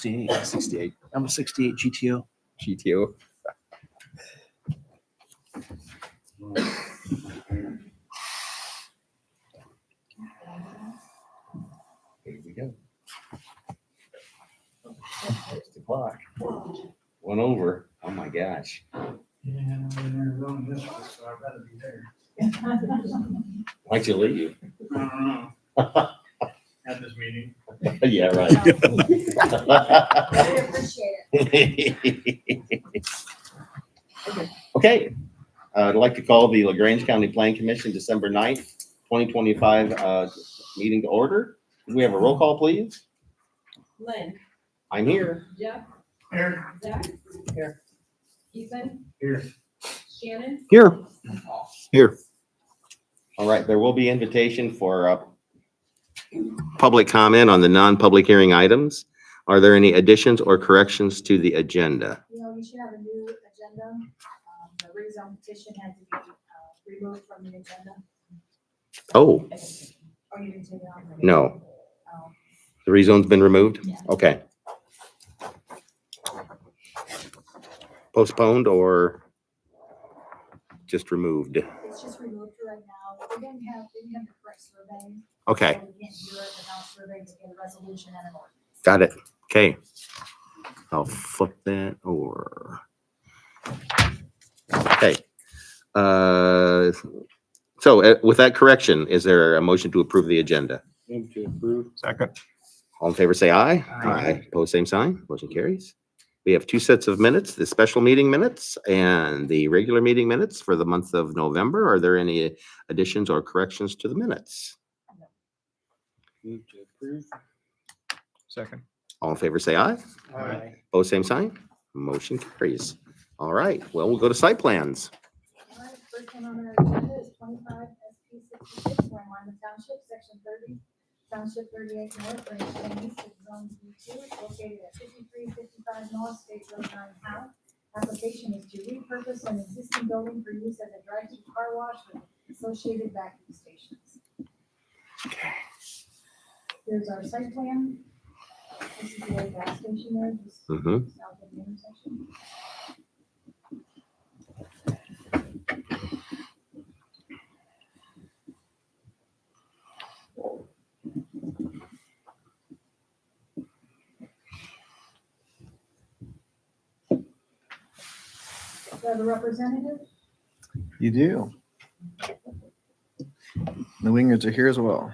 68. 68 I'm a 68 GTO. GTO. Here we go. There's the clock. 1 over. Oh my gosh. Yeah, on this one, so I'd rather be there. Why'd you leave? I don't know. At this meeting. Yeah, right. We appreciate it. Okay. I'd like to call the LaGrange County Plan Commission December 9th, 2025 meeting to order. Can we have a roll call, please? Lynn, I'm here. Jeff, Here. Zach. Here. Ethan, Here. Shannon, Here. and Paul. Here. All right, there will be invitation for public comment on the non-public hearing items. Are there any additions or corrections to the agenda? You know, you should have a new agenda. The rezone petition had to be removed from the agenda. Oh, Oh, you didn't take it on? no. Oh, The rezone's been removed? Yeah. Okay. Postponed or just removed? it's just removed for right now. We didn't have the correct survey. Okay, So we can't do it without survey to get a resolution and an ordinance. got it. Okay. I'll flip that over. Okay. So with that correction, is there a motion to approve the agenda? Move to approve. Second. All in favor, say aye. Aye. Pose same sign. Motion carries. We have 2 sets of minutes, the special meeting minutes and the regular meeting minutes for the month of November. Are there any additions or corrections to the minutes? Move to approve. Second. All in favor, say aye. Aye. Pose same sign. Motion carries. All right, well, we'll go to site plans. All right, first one on our agenda is 25 SP 66, Lima Township, Section 30, Township 38 North, Range 10 East, of Zone B2. It's located at 5355 North State Road 9 South. Application is to repurpose an existing building for use as a drive-through car wash with associated vacuum stations. Here's our site plan. This is the old gas station there, just Mhm. south of the intersection. Do I have a representative? You do. The wingers are here as well.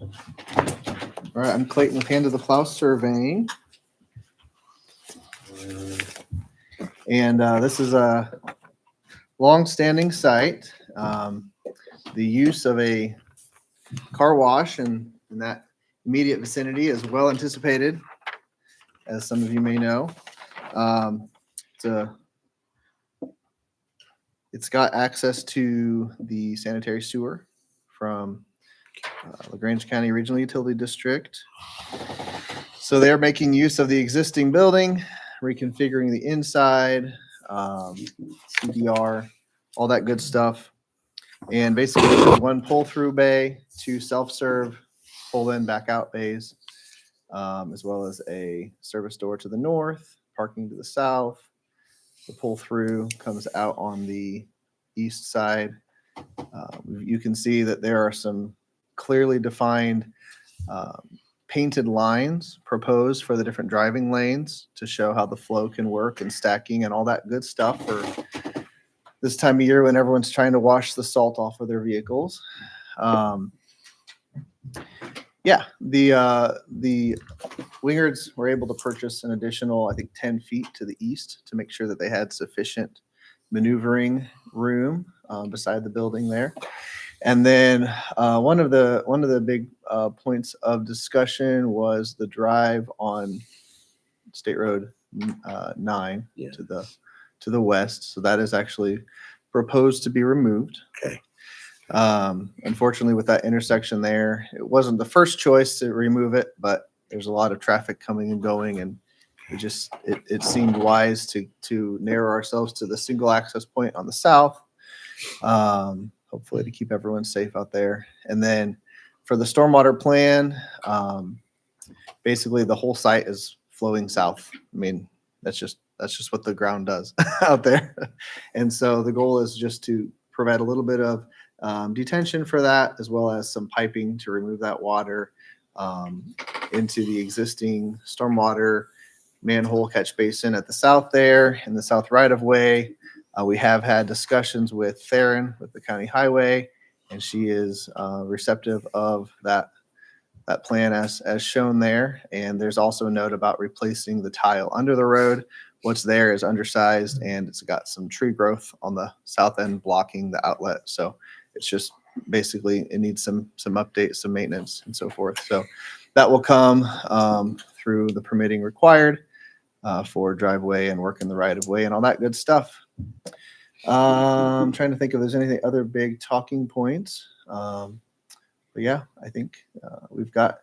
All right, I'm Clayton with Hand of the Plow Surveying. And this is a long-standing site. The use of a car wash in that immediate vicinity is well anticipated, as some of you may know. It's got access to the sanitary sewer from LaGrange County Regional Utility District. So they're making use of the existing building, reconfiguring the inside, CDR, all that good stuff. And basically one pull-through bay, 2 self-serve pull-in back out bays, as well as a service door to the north, parking to the south. The pull-through comes out on the east side. You can see that there are some clearly defined painted lines proposed for the different driving lanes to show how the flow can work and stacking and all that good stuff for this time of year when everyone's trying to wash the salt off of their vehicles. Yeah, the Wingards were able to purchase an additional, I think, 10 feet to the east to make sure that they had sufficient maneuvering room beside the building there. And then one of the big points of discussion was the drive on State Road 9 Yeah. to the west. So that is actually proposed to be removed. Okay. Unfortunately, with that intersection there, it wasn't the first choice to remove it, but there's a lot of traffic coming and going, and it seemed wise to narrow ourselves to the single access point on the south. Hopefully to keep everyone safe out there. And then for the stormwater plan, basically the whole site is flowing south. I mean, that's just what the ground does out there. And so the goal is just to provide a little bit of detention for that, as well as some piping to remove that water into the existing stormwater manhole catch basin at the south there in the south right of way. We have had discussions with Theron with the county highway, and she is receptive of that plan as shown there. And there's also a note about replacing the tile under the road. What's there is undersized, and it's got some tree growth on the south end blocking the outlet. So it's just basically it needs some updates, some maintenance, and so forth. So that will come through the permitting required for driveway and work in the right of way and all that good stuff. I'm trying to think if there's anything other big talking points. But yeah, I think we've got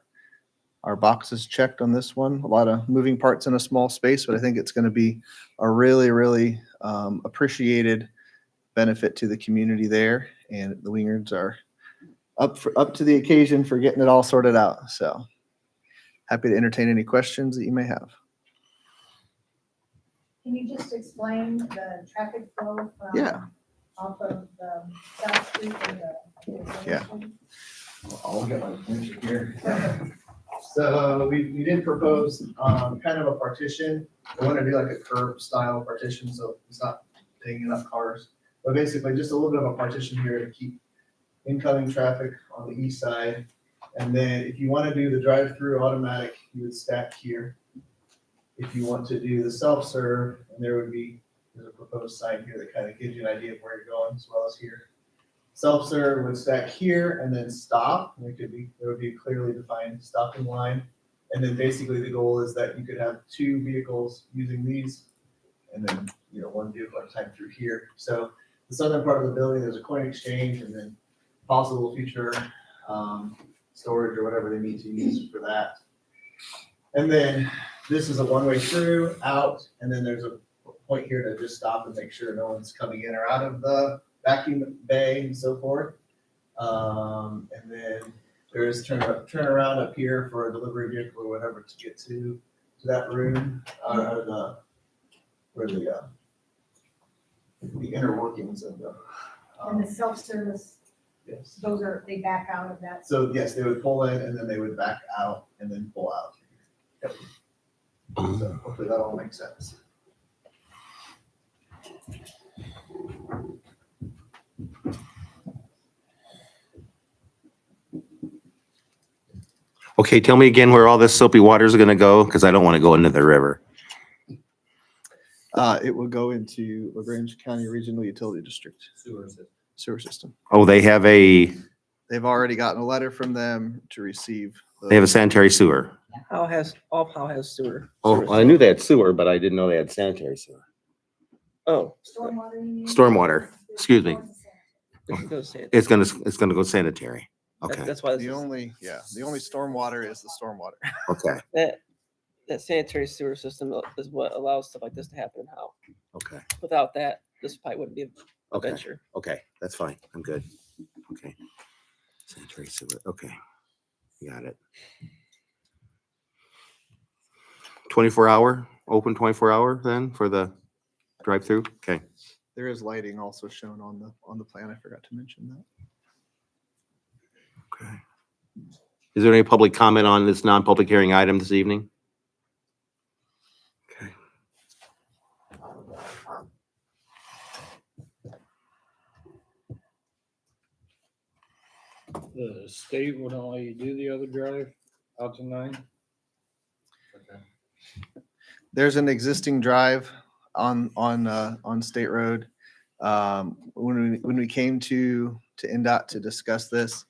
our boxes checked on this one. A lot of moving parts in a small space, but I think it's going to be a really, really appreciated benefit to the community there. And the Wingards are up to the occasion for getting it all sorted out. So happy to entertain any questions that you may have. Can you just explain the traffic flow from? Yeah. Off of the South Street and the. Yeah. I'll get my pointer here. So we did propose kind of a partition. I want to do like a curb style partition, so it's not taking up cars. But basically just a little bit of a partition here to keep incoming traffic on the east side. And then if you want to do the drive-through automatic, you would stack here. If you want to do the self-serve, and there's a proposed sign here that kind of gives you an idea of where you're going as well as here. Self-serve would stack here and then stop. And there would be a clearly defined stopping line. And then basically the goal is that you could have two vehicles using these, and then one vehicle at a time through here. So the southern part of the building, there's a coin exchange, and then possible future storage or whatever they need to use for that. And then this is a one-way through, out, and then there's a point here to just stop and make sure no one's coming in or out of the vacuum bay and so forth. And then there is turnaround up here for a delivery vehicle or whatever to get to that room, where the inner workings of the. And the self-service, Yes. they back out of that. So yes, they would pull in and then they would back out and then pull out. Yep. So hopefully that all makes sense. Okay, tell me again where all this soapy water is going to go, because I don't want to go into the river. It will go into LaGrange County Regional Utility District sewer system. Oh, They've already gotten a letter from them to receive. they have a sanitary sewer. How has sewer? Oh, I knew they had sewer, but I didn't know they had sanitary sewer. Oh, Stormwater, you mean? Stormwater, excuse me. it goes to- It's gonna go sanitary. Okay, That's why The only stormwater is the stormwater. okay, that sanitary sewer system is what allows stuff like this to happen now. okay, Without that, this pipe wouldn't be a okay, venture. okay, that's fine. I'm good. Okay. Sanitary sewer, okay. Got it. 24-hour, open 24-hour then for the drive-through? Okay. There is lighting also shown on the plan. I forgot to mention that. Okay. Is there any public comment on this non-public hearing item this evening? Okay. The state would only do the other drive out to 9. There's an existing drive on State Road. When we came to NDOT to discuss this,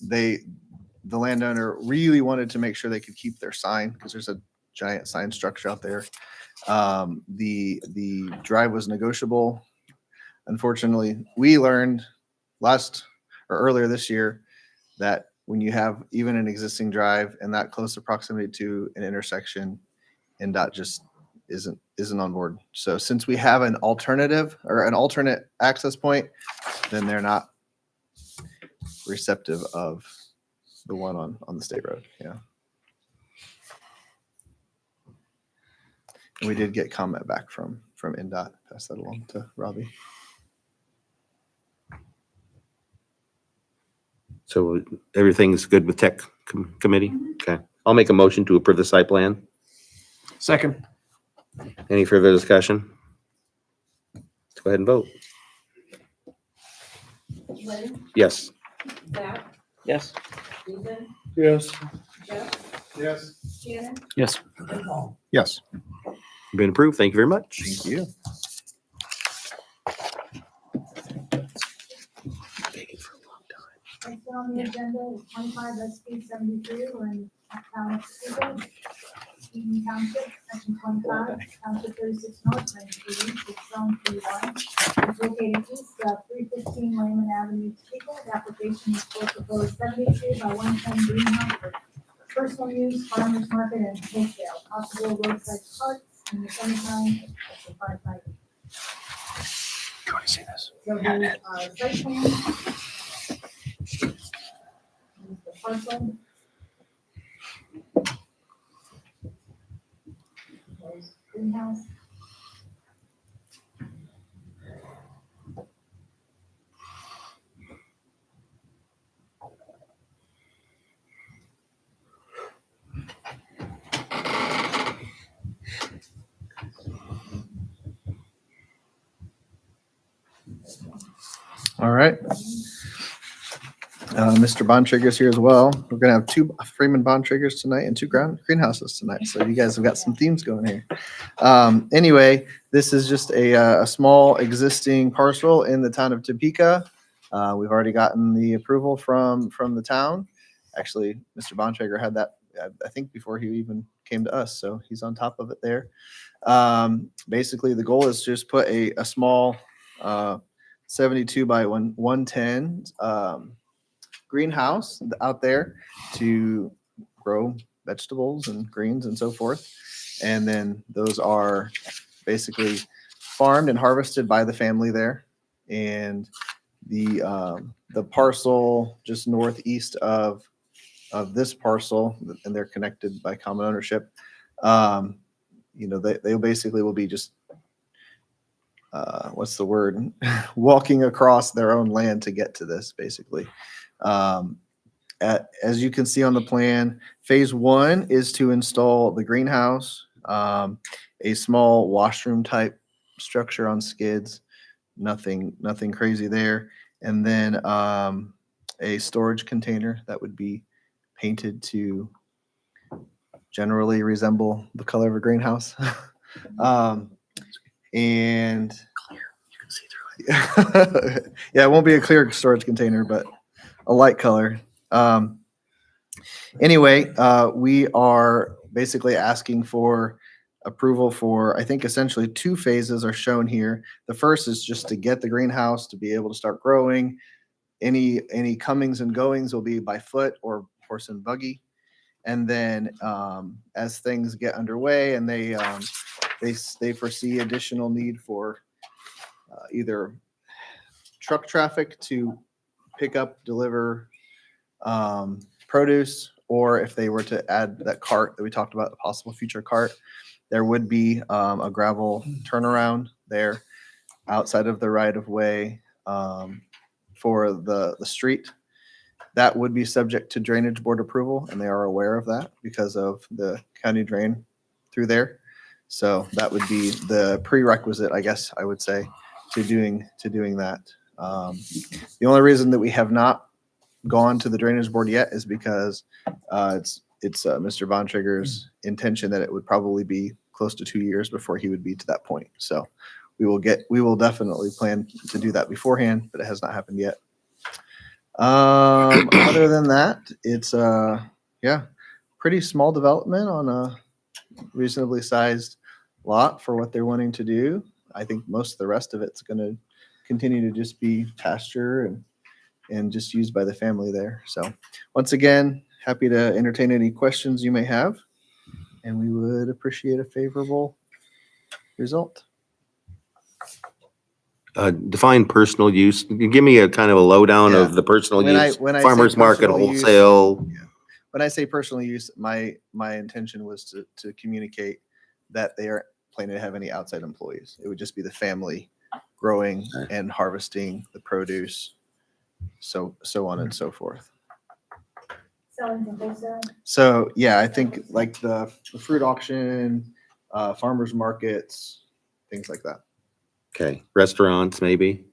the landowner really wanted to make sure they could keep their sign because there's a giant sign structure out there. The drive was negotiable. Unfortunately, we learned earlier this year that when you have even an existing drive and that close to proximity to an intersection, NDOT just isn't on board. So since we have an alternative or an alternate access point, then they're not receptive of the one on the state road. Yeah. We did get comment back from NDOT. Pass that along to Robbie. So everything's good with tech committee? Okay. I'll make a motion to approve the site plan. Second. Any further discussion? Let's go ahead and vote. Lynn, Yes. Zach, Yes. Ethan, Yes. Jeff, Yes. Shannon, Yes. and Paul. Yes. Been approved. Thank you very much. Thank you. Next one on the agenda is 25 SP 73. We're in town of Stevens, Eden Township, section 25, township 36 north, range 3 east, it's zone 31. It's located east of 315 Lehman Avenue, Topeka. The application is for proposed 72 by 110 greenhouse for personal use, farmers market, and wholesale. Possible roadside parks in the summertime up to 5 by. You want to see this? So there's our site plan. Here's the parcel. There's greenhouse. All right. Mr. Bontrager's here as well. We're gonna have 2 Freeman Bontragers tonight and 2 greenhouses tonight. So you guys have got some themes going here. Anyway, this is just a small existing parcel in the town of Topeka. We've already gotten the approval from the town. Actually, Mr. Bontrager had that, I think, before he even came to us. So he's on top of it there. Basically, the goal is to just put a small 72 by 110 greenhouse out there to grow vegetables and greens and so forth. And then those are basically farmed and harvested by the family there. And the parcel just northeast of this parcel, and they're connected by common ownership. They basically will be just what's the word? Walking across their own land to get to this, basically. As you can see on the plan, phase 1 is to install the greenhouse, a small washroom type structure on skids, nothing crazy there. And then a storage container that would be painted to generally resemble the color of a greenhouse. And You can see through it. yeah, it won't be a clear storage container, but a light color. Anyway, we are basically asking for approval for, I think, essentially 2 phases are shown here. The first is just to get the greenhouse to be able to start growing. Any comings and goings will be by foot or horse and buggy. And then as things get underway and they foresee additional need for either truck traffic to pick up, deliver produce, or if they were to add that cart that we talked about, the possible future cart, there would be a gravel turnaround there outside of the right of way for the street. That would be subject to drainage board approval, and they are aware of that because of the county drain through there. So that would be the prerequisite, I guess I would say, to doing that. The only reason that we have not gone to the drainage board yet is because it's Mr. Bontrager's intention that it would probably be close to 2 years before he would be to that point. So we will definitely plan to do that beforehand, but it has not happened yet. Other than that, it's pretty small development on a reasonably sized lot for what they're wanting to do. I think most of the rest of it's going to continue to just be pasture and just used by the family there. So once again, happy to entertain any questions you may have, and we would appreciate a favorable result. Define personal use. Give me a kind of a lowdown Yeah. of the personal When I- use, when I say farmer's market, personal use- wholesale. When I say personal use, my intention was to communicate that they are planning to have any outside employees. It would just be the family growing Okay. and harvesting the produce, so on and so forth. Selling to wholesale. So yeah, I think like the fruit auction, farmers markets, things like that. Okay, restaurants maybe?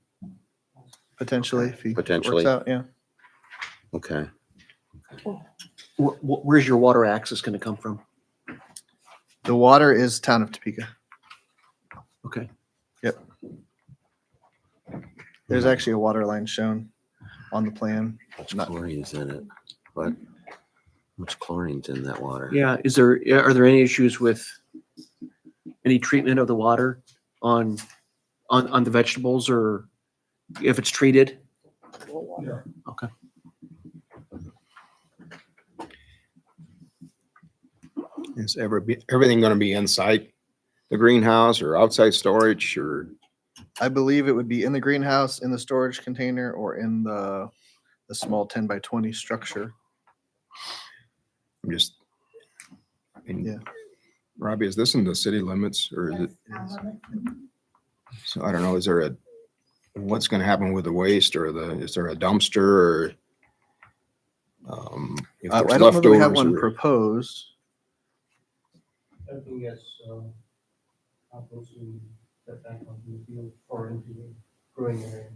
Potentially, if he Potentially. works out, yeah. Okay. Where's your water access going to come from? The water is town of Topeka. Okay. There's actually a water line shown on the plan. Much Not- chlorine's in it, but much chlorine's in that water? Yeah. Are there any issues with any treatment of the water on the vegetables, or if it's treated? Okay. Is everything going to be inside the greenhouse or outside storage or? I believe it would be in the greenhouse, in the storage container, or in the small 10 by 20 structure. I'm just, Yeah. Robbie, is this in the city limits or is it? So I don't know, what's going to happen with the waste or is there a dumpster or? If I there's don't know that we have leftovers one or- proposed. I think that's, supposed to set back onto the field or into the growing area.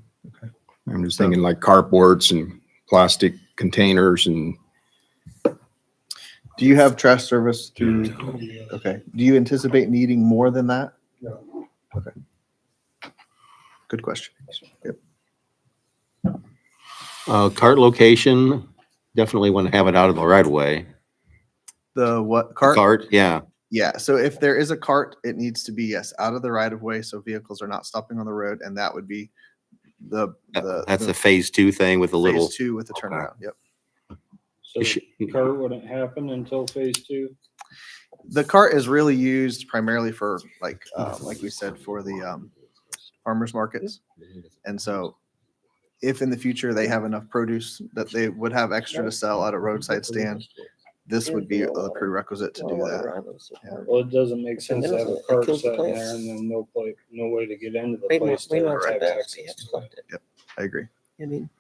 I'm just thinking like carports and plastic containers and Do you have trash service through? Okay. Do you anticipate needing more than that? No. Okay. Good question. Yep. Cart location, definitely want to have it out of the right of way. The what cart? Cart, yeah. Yeah. So if there is a cart, it needs to be, yes, out of the right of way. So vehicles are not stopping on the road. And that would be That's a phase 2 thing with a little. phase 2 with the turnaround. Yep. So You should- the cart wouldn't happen until phase 2? The cart is really used primarily for like we said, for the farmers markets. And so if in the future they have enough produce that they would have extra to sell at a roadside stand, this would be a prerequisite to do that. Yeah. Well, it doesn't make sense to have a It cart kills the sitting plants. there and then no way to get into the Way more, place way to more have back, access you have to to it. collect it. I agree. I mean,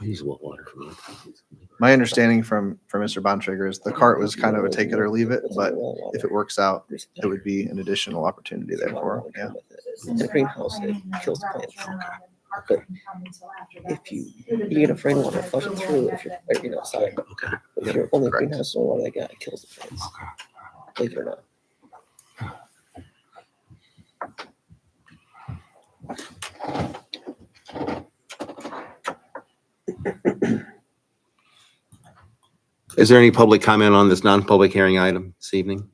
I use what water for that? My understanding from Mr. Bontrager is the cart was kind of a take it or leave it, what's in but the well water? if it works out, There's it would be an additional opportunity there for him. Yeah. In the greenhouse, it kills the plants. But you get a rain water, flush it through if you're, outside. Okay. If you're only correct. greenhouse, no water they got, it kills the plants. Believe it or not. Is there any public comment on this non-public hearing item this evening?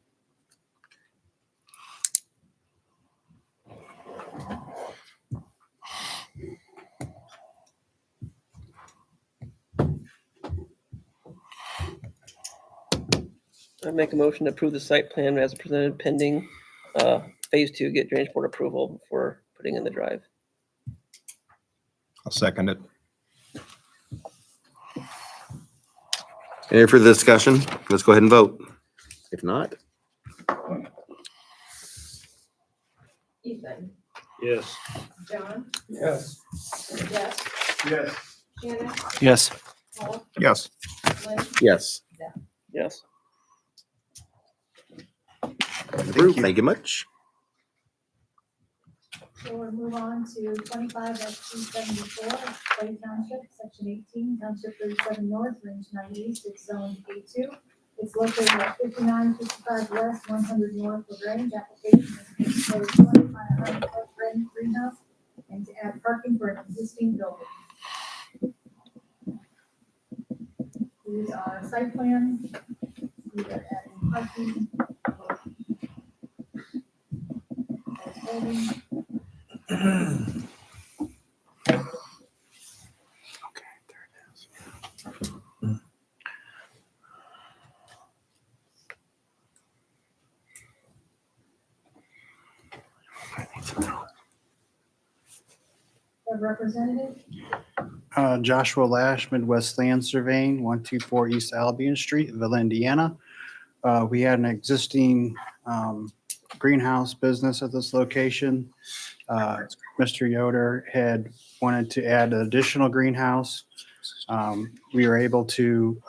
I make a motion to approve the site plan as presented pending phase 2, get drainage board approval for putting in the drive. I'll second it. Any further discussion? Let's go ahead and vote. If not, Ethan, Yes. John, Yes. Jeff, Yes. Shannon, Yes. Paul, Yes. Lynn, yes. Yes. Approved. Thank you much. So we'll move on to 25-274, Clay Township, Section 18, Township 37 North, Range 9 East, it's Zone A2. It's located at 5955 West, 100 North LaGrange. Application is to propose 2,500-foot greenhouse and to add parking for an existing building. These are site plans. We are adding parking. Building. A representative, Joshua Lash, Midwest Land Surveying, 124 East Albion Street, Villa, Indiana. We had an existing greenhouse business at this location. Mr. Yoder had wanted to add an additional greenhouse. We were able to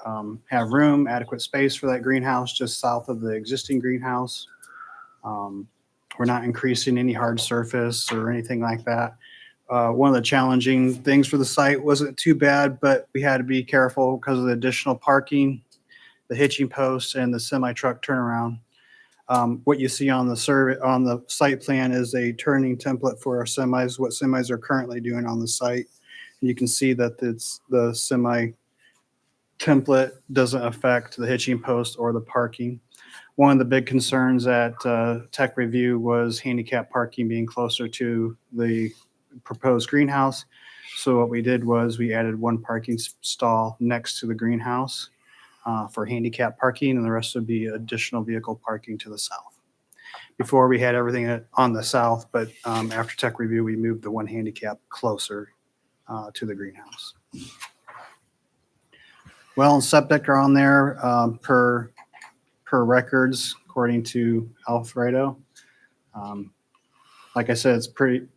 have room, adequate space for that greenhouse just south of the existing greenhouse. We're not increasing any hard surface or anything like that. One of the challenging things for the site wasn't too bad, but we had to be careful because of the additional parking, the hitching posts, and the semi-truck turnaround. What you see on the survey, on the site plan is a turning template for our semis, what semis are currently doing on the site. You can see that it's the semi template doesn't affect the hitching post or the parking. One of the big concerns at tech review was handicap parking being closer to the proposed greenhouse. So what we did was we added one parking stall next to the greenhouse for handicap parking, and the rest would be additional vehicle parking to the south. Before we had everything on the south, but after tech review, we moved the one handicap closer to the greenhouse. Well, and septic are on there per records, according to Alfredo. Like I said, it's pretty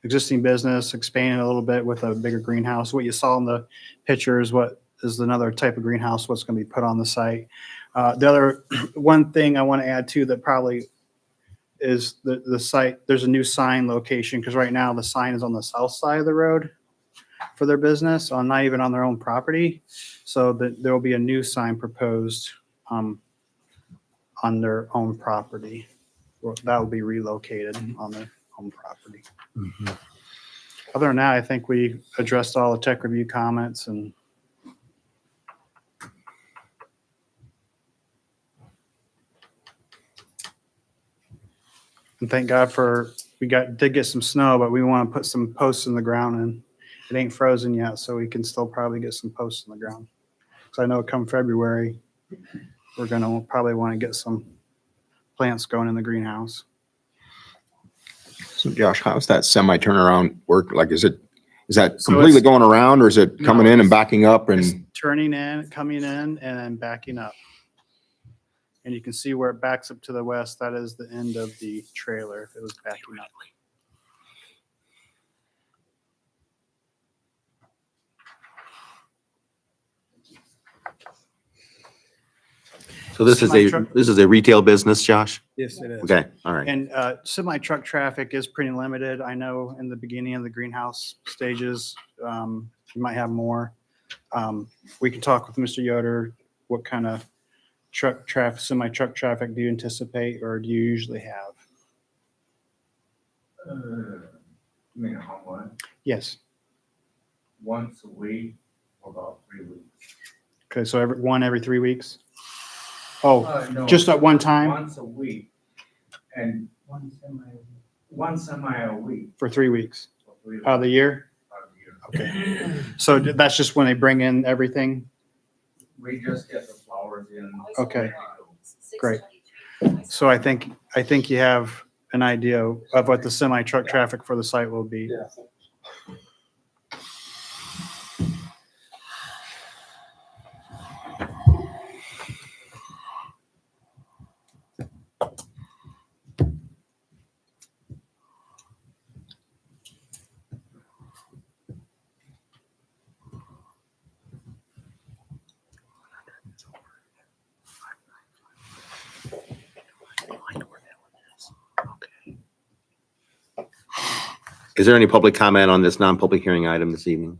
existing business, expanding a little bit with a bigger greenhouse. What you saw in the picture is what is another type of greenhouse, what's going to be put on the site. The other one thing I want to add too that probably is the site, there's a new sign location, because right now the sign is on the south side of the road for their business, not even on their own property. So there will be a new sign proposed on their own property. That will be relocated on their own property. Other than that, I think we addressed all the tech review comments and thank God we did get some snow, but we want to put some posts in the ground, and it ain't frozen yet, so we can still probably get some posts in the ground. Because I know come February, we're going to probably want to get some plants going in the greenhouse. So Josh, how's that semi turnaround work? Like, is that So completely it's- going around, or is it coming No, in and it's- backing up It's and? turning in, coming in, and then backing up. And you can see where it backs up to the west. That is the end of the trailer if it was backing up. So this is a retail business, Josh? Yes, it is. Okay, all right. And semi-truck traffic is pretty limited. I know in the beginning of the greenhouse stages, you might have more. We can talk with Mr. Yoder. What kind of semi-truck traffic do you anticipate, or do you usually have? You mean how much? Yes. Once a week for about 3 weeks. Okay, so every 3 weeks? Oh, No, just at one time once a week, and one semi a week for 3 weeks for 3 weeks out of the year? out of the year. Okay. So that's just when they bring in everything? We just get the flowers in. Okay. Great. So I think you have an idea of what the semi-truck traffic for the site will be. Yeah. Is there any public comment on this non-public hearing item this evening?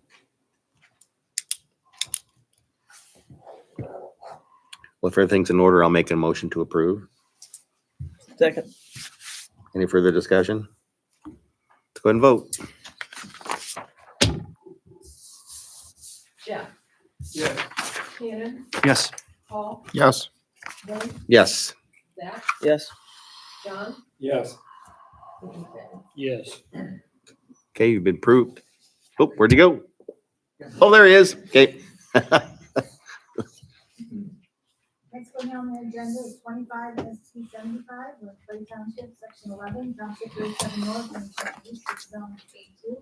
Well, if everything's in order, I'll make a motion to approve. Second. Any further discussion? Let's go ahead and vote. Jeff, Yes. Shannon, Yes. Paul, Yes. Lynn, Yes. Zach, Yes. John, Yes. and Ethan. Yes. Okay, you've been approved. Oh, where'd he go? Oh, there he is. Okay. Next one on the agenda is 25 SP 75, with Clay Township, Section 11, Township 37 North, and East, it's zone A2.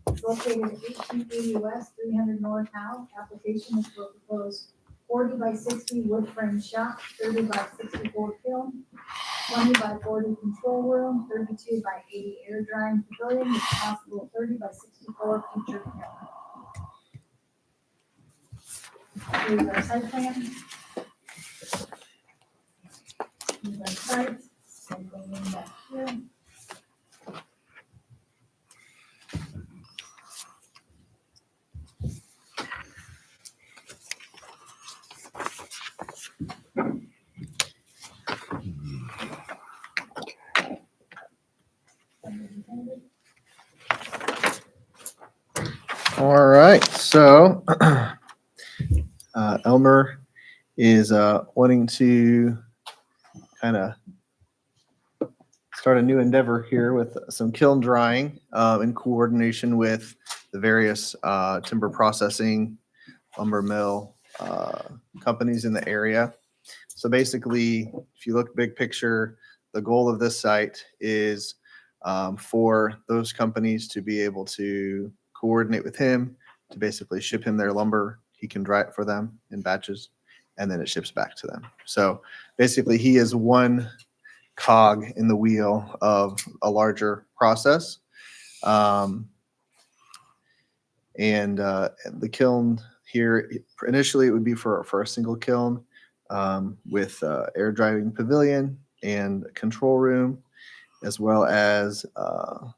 It's located at 1880 West, 300 North Howe. Application is for proposed 40 by 60 wood frame shop, 30 by 64 kiln, 20 by 40 control room, 32 by 80 air drying pavilion, with possible 30 by 64 future kiln. Here's our site plan. Here's our site. And going in back here. All right, so Elmer is wanting to kind of start a new endeavor here with some kiln drying in coordination with the various timber processing, lumber mill companies in the area. So basically, if you look big picture, the goal of this site is for those companies to be able to coordinate with him to basically ship him their lumber. He can dry it for them in batches, and then it ships back to them. So basically, he is one cog in the wheel of a larger process. And the kiln here, initially it would be for a single kiln with air drying pavilion and control room, as well as a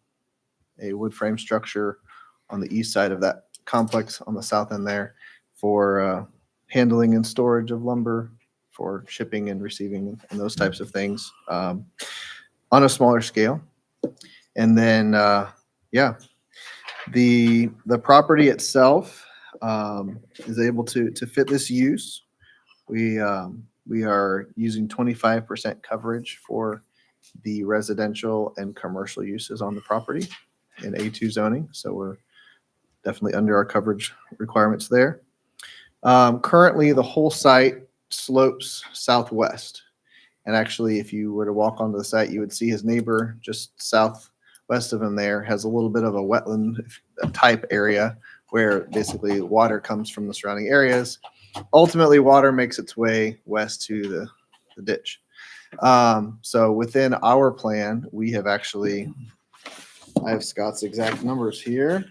wood frame structure on the east side of that complex on the south end there for handling and storage of lumber, for shipping and receiving and those types of things on a smaller scale. And then, the property itself is able to fit this use. We are using 25% coverage for the residential and commercial uses on the property in A2 zoning. So we're definitely under our coverage requirements there. Currently, the whole site slopes southwest. And actually, if you were to walk onto the site, you would see his neighbor just southwest of him there has a little bit of a wetland type area where basically water comes from the surrounding areas. Ultimately, water makes its way west to the ditch. So within our plan, we have actually, I have Scott's exact numbers here.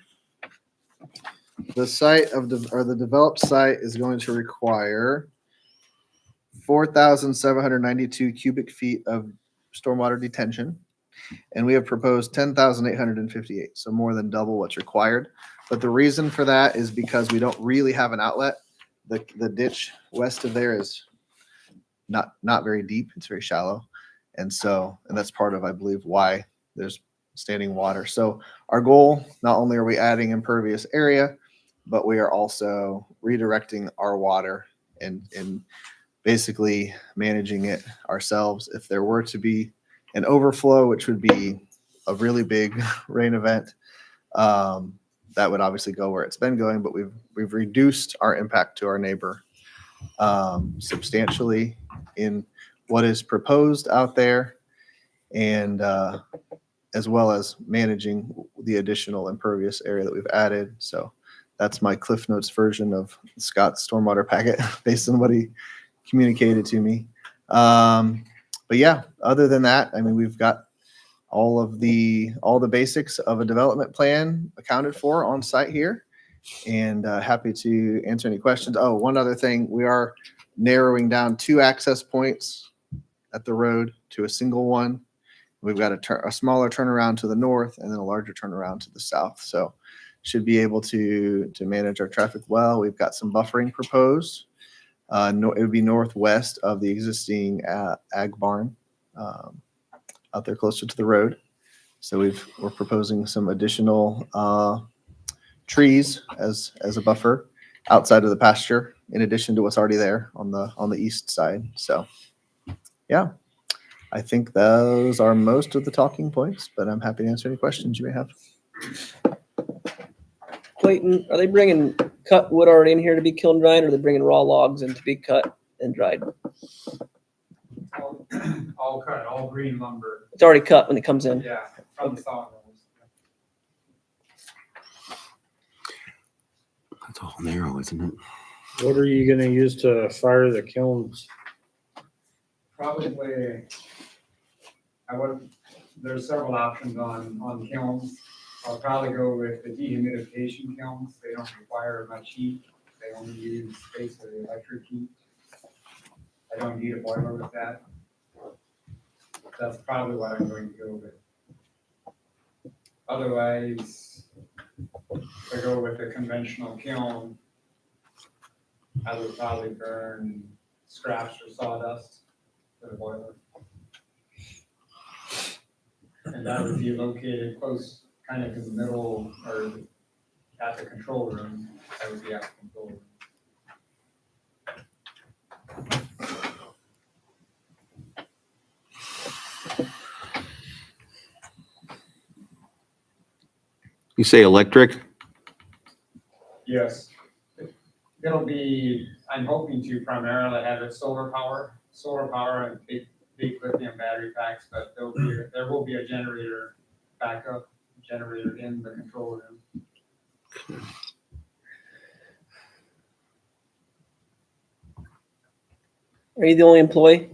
The site of the developed site is going to require 4,792 cubic feet of stormwater detention, and we have proposed 10,858, so more than double what's required. But the reason for that is because we don't really have an outlet. The ditch west of there is not very deep; it's very shallow, and that's part of, I believe, why there's standing water. So our goal, not only are we adding impervious area, but we are also redirecting our water and basically managing it ourselves. If there were to be an overflow, which would be a really big rain event, that would obviously go where it's been going, but we've reduced our impact to our neighbor substantially in what is proposed out there, and as well as managing the additional impervious area that we've added. So that's my Cliff Notes version of Scott's stormwater packet based on what he communicated to me. But yeah, other than that, I mean, we've got all the basics of a development plan accounted for on site here, and happy to answer any questions. Oh, one other thing, we are narrowing down 2 access points at the road to a single one. We've got a smaller turnaround to the north and then a larger turnaround to the south. So should be able to manage our traffic well. We've got some buffering proposed. It would be northwest of the existing ag barn out there closer to the road. So we're proposing some additional trees as a buffer outside of the pasture, in addition to what's already there on the east side. So yeah, I think those are most of the talking points, but I'm happy to answer any questions you may have. Clayton, are they bringing cut wood already in here to be kiln dried, or are they bringing raw logs in to be cut and dried? All cut, all green lumber, It's already cut when it comes in. yeah, from the sawmills. That's all narrow, isn't it? What are you gonna use to fire the kilns? Probably, there's several options on kilns. I'll probably go with the dehumidification kilns. They don't require much heat. They only use basically electric heat. I don't need a boiler with that. That's probably what I'm going to go with. Otherwise, to go with a conventional kiln, I would probably burn scraps or sawdust for the boiler. And that would be located close, kind of in the middle or at the control room. That would be at the control room. You say electric? Yes. It'll be, I'm hoping to primarily have it solar power and big lithium battery packs, but there will be a generator, backup generator in the control room. Are you the only employee?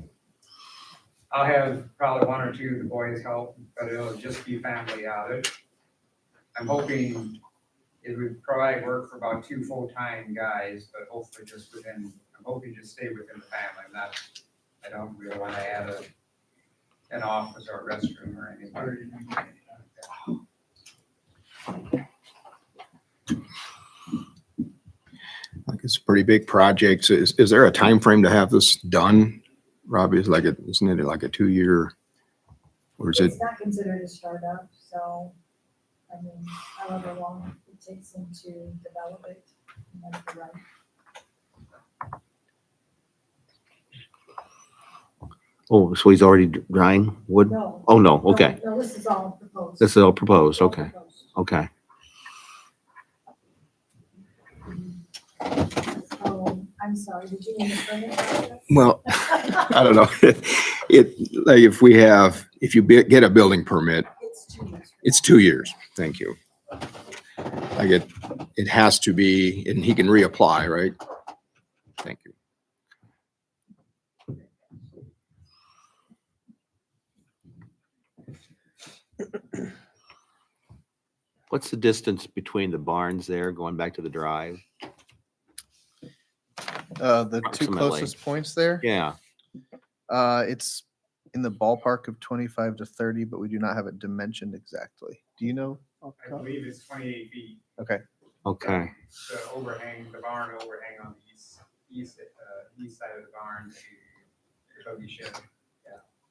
I'll have probably one or two of the boys help, but it'll just be family outage. I'm hoping it would probably work for about 2 full-time guys, but hopefully I'm hoping to stay within the family. I don't really want to add an office or a restroom or anything. Like it's a pretty big project. So is there a time frame to have this done? Robbie, isn't it like a 2-year? Or is it? It's not considered a startup, so, I mean, however long it takes them to develop it, and that's the right. Oh, so he's already drying wood? No. Oh, no, okay. No, this is all proposed. This is all proposed, All okay, proposed. okay. Oh, I'm sorry, did you need a permit? Well, I don't know. Like if you get a building permit, It's 2 years. it's 2 years. Thank you. Like it has to be, and he can reapply, right? Thank you. What's the distance between the barns there, going back to the drive? The two Approximately. closest points there, Yeah, it's in the ballpark of 25 to 30, but we do not have it dimensioned exactly. Do you know? I believe it's 28 feet. Okay. okay. The barn overhang on the east side of the barn to the buggy shed.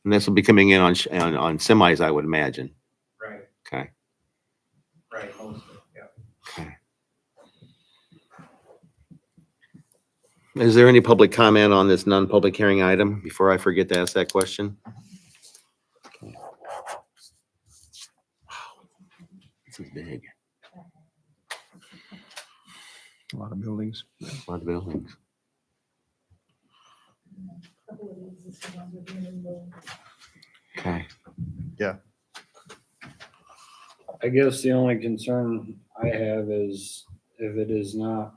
And this will be coming in on semis, I would imagine. Right, Okay, right, most of it, yeah. okay. Is there any public comment on this non-public hearing item before I forget to ask that question? Okay. Wow, this is big. A lot of buildings. A lot of buildings. A couple of these existing ones are being removed. Okay. I guess the only concern I have is if it is not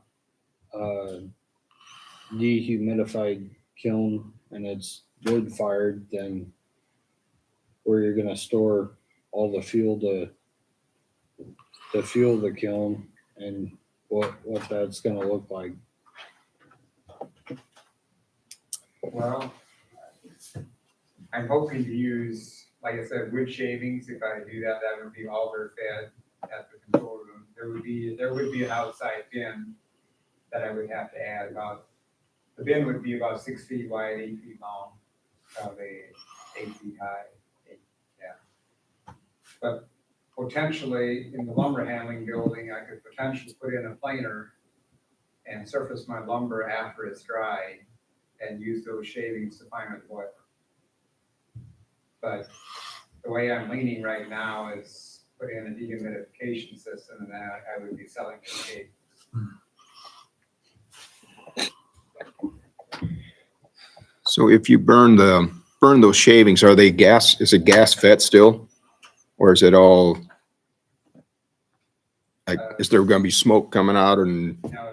dehumidified kiln and it's wood fired, then where you're gonna store all the fuel to fuel the kiln and what that's gonna look like. Well, I'm hoping to use, like I said, wood shavings. If I do that, that would be auger fed at the control room. There would be an outside bin that I would have to add the bin would be about 6 feet wide, 8 feet long, probably 8 feet high. Yeah. But potentially in the lumber handling building, I could potentially put in a planer and surface my lumber after it's dry and use those shavings to fine the boiler. But the way I'm leaning right now is put in a dehumidification system, and then I would be selling the shavings. So if you burn those shavings, are they gas? Is it gas fed still? Or is it all like, is there gonna be smoke coming out and? No,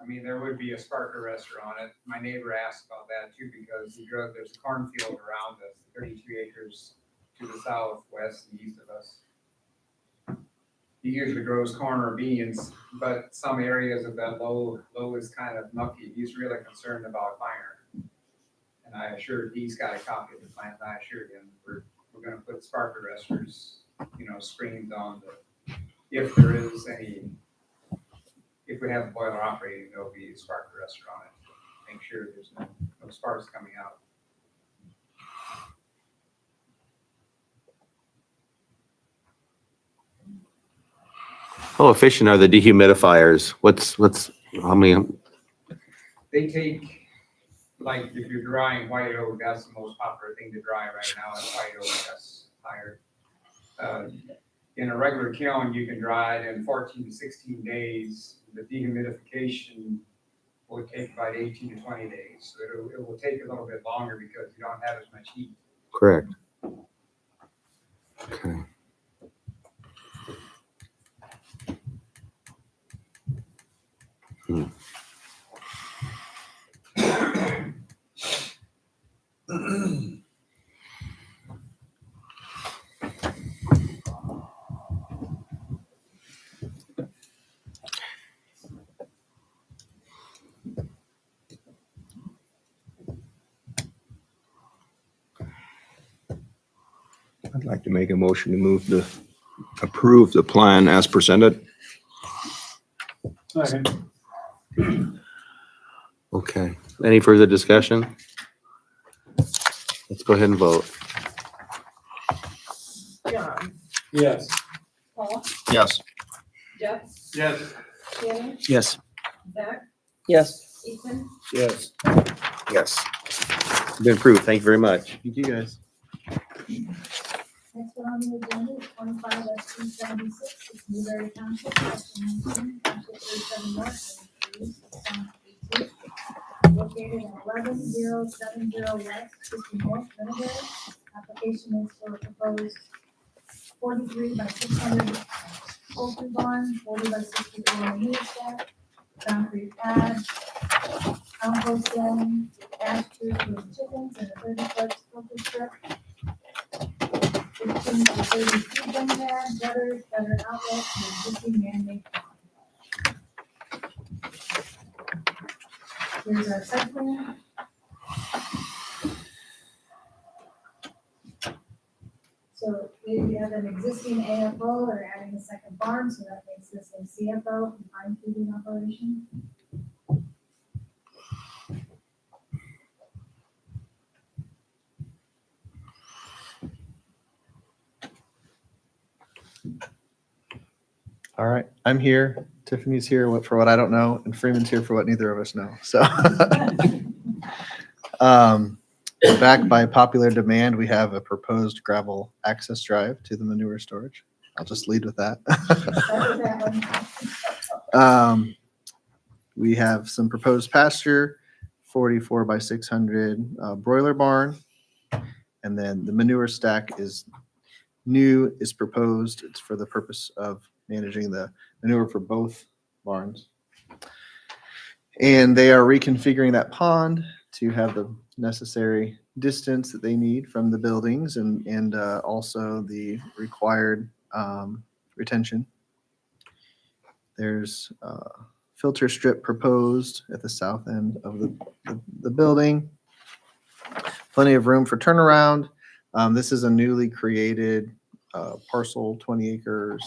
I mean, there would be a Sparker restaurant. My neighbor asked about that too, because there's a cornfield around us, 32 acres to the south, west, and east of us. He usually grows corn or beans, but some areas of that low is kind of mucky. He's really concerned about fire. And he's got a copy of the plan, and I assured him, we're gonna put Sparker resters, screens on if there is any, if we have the boiler operating, there'll be a spark arrestor on it. Make sure there's no sparks coming out. How efficient are the dehumidifiers? How many? They take, like, if you're drying white oak, that's the most popular thing to dry right now, is white oak, that's higher. In a regular kiln, you can dry it in 14 to 16 days. The dehumidification will take about 18 to 20 days. So it will take a little bit longer because you don't have as much heat. Correct. Okay. I'd like to make a motion to approve the plan as presented. Second. Okay. Any further discussion? Let's go ahead and vote. John, Yes. Paul, Yes. Jeff, Yes. Shannon, Yes. Zach, Yes. Ethan, Yes. Yes. Been approved. Thank you very much. Thank you, guys. Next one on the agenda is 25 SB 76, it's Newberry Township, section 19, township 37 north, and 3, zone 82. Located at 11070 west, 50 north, Winnebago. Application is for a proposed 43 by 600 poultry barn, 40 by 64 unit stack, concrete pad, compost bin, pastures for the chickens, and a 30-foot filter strip. 15 by 30 feet bin pad, gutters, gutter outlet, and existing man-made pond. Here's our site plan. So we have an existing AFO, they're adding a second barn, so that makes this a CFO, combined feeding operation. All right, I'm here. Tiffany's here for what I don't know, and Freeman's here for what neither of us know. So, back by popular demand, we have a proposed gravel access drive to the manure storage. I'll just lead with that. Start with that one. We have some proposed pasture, 44 by 600 broiler barn, and then the manure stack is proposed. It's for the purpose of managing the manure for both barns. And they are reconfiguring that pond to have the necessary distance that they need from the buildings and also the required retention. There's a filter strip proposed at the south end of the building. Plenty of room for turnaround. This is a newly created parcel, 20 acres,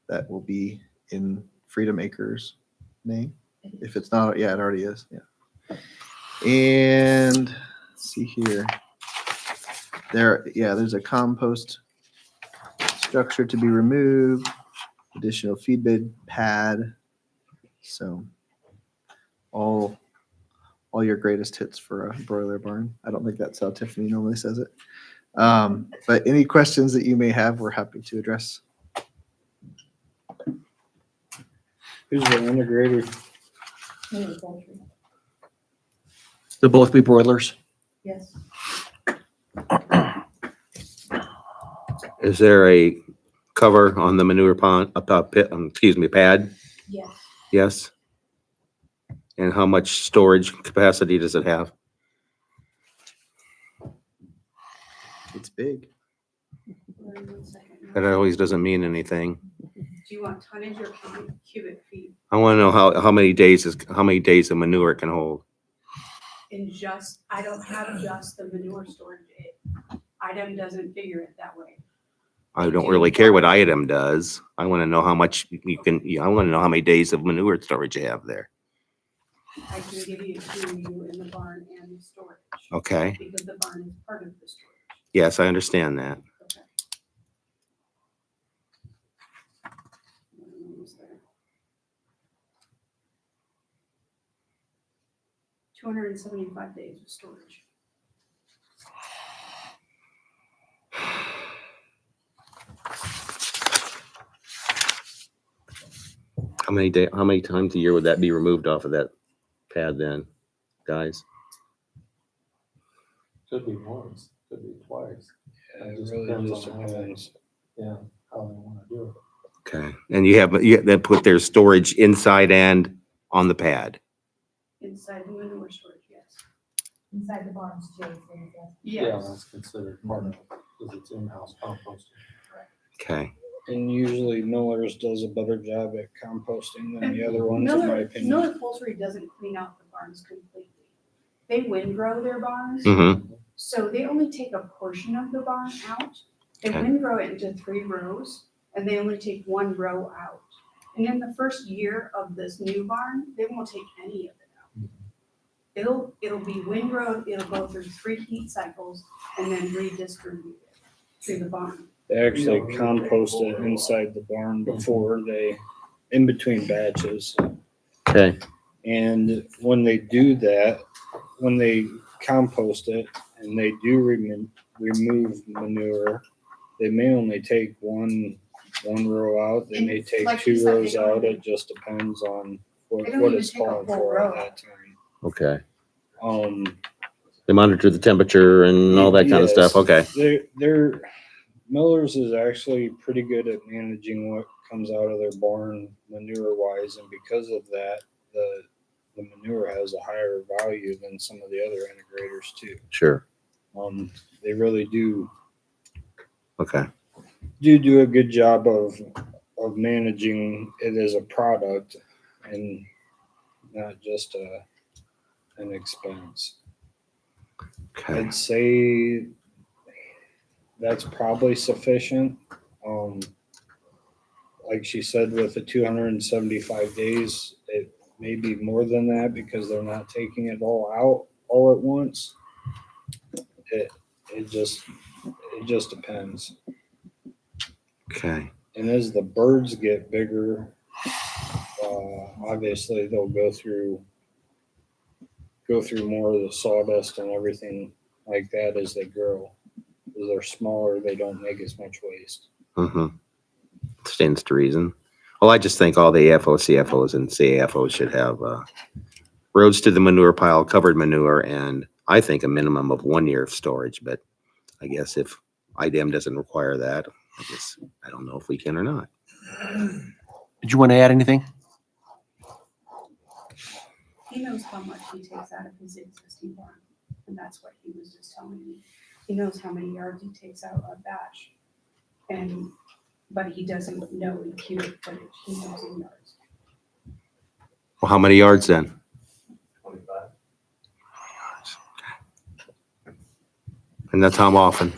that will be in Freedom Acres name. If it's not, yeah, it already is. Yeah. And let's see here. There's a compost structure to be removed, additional feed bed pad. So all your greatest hits for a broiler barn. I don't think that's how Tiffany normally says it. But any questions that you may have, we're happy to address. Who's the integrator? Maybe poultry. They'll both be broilers. Yes. Is there a cover on the manure pond, pad? Yes. Yes. And how much storage capacity does it have? It's big. One second. That always doesn't mean anything. Do you want tonnage or cubic feet? I want to know how many days of manure it can hold. In just, I don't have just the manure storage. Item doesn't figure it that way. I don't really care what item does. I want to know how much you can, I want to know how many days of manure storage you have there. I can give you in the barn and the storage. Okay. Because the barn is part of the storage. Yes, I understand that. Okay. Almost there. 275 days of storage. How many times a year would that be removed off of that pad then, guys? Could be once, could be twice. Yeah, It it just really depends just on how they- depends. Yeah, how they wanna do it. Okay. And they put their storage inside and on the pad. Inside the manure storage, yes. Inside the barns, Jay says, yes. Yeah, that's considered part of it, because it's in-house composting. Okay. And usually Miller's does a better job at composting than the other ones, in my Miller, opinion. Miller Poultry doesn't clean out the barns completely. They windrow their barns, Mm-hmm. so they only take a portion of the barn out. They Okay. windrow it into 3 rows, and they only take 1 row out. And in the first year of this new barn, they won't take any of it out. It'll be windrowed, it'll go through 3 heat cycles, and then redistribute it through the barn. They actually compost it inside the barn before in between batches. Okay. And when they do that, when they compost it and they do remove manure, they may only take one row out. They may And take like 2 you said, they rows don't out. even- It just depends on They don't what even it's take a calling whole for row at that time. Okay. Um, They monitor the temperature and all that kind of stuff. yes, Okay. They're Miller's is actually pretty good at managing what comes out of their barn manure wise, and because of that, the manure has a higher value than some of the other integrators too. Sure. They really do Okay. do a good job of managing it as a product and not just an expense. Okay. I'd say that's probably sufficient. Like she said, with the 275 days, it may be more than that because they're not taking it all out all at once. It just depends. Okay. And as the birds get bigger, obviously they'll go through more of the sawdust and everything like that as they grow. As they're smaller, they don't make as much waste. Mm-hmm. Stands to reason. Well, I just think all the AFOs, CFOs, and CAFOs should have roads to the manure pile, covered manure, and I think a minimum of 1 year of storage. But I guess if IDM doesn't require that, I don't know if we can or not. Did you want to add anything? He knows how much he takes out of his existing barn, and that's what he was just telling me. He knows how many yards he takes out a batch, but he doesn't know in cubic footage, he knows in yards. Well, how many yards then? 25. And that's how often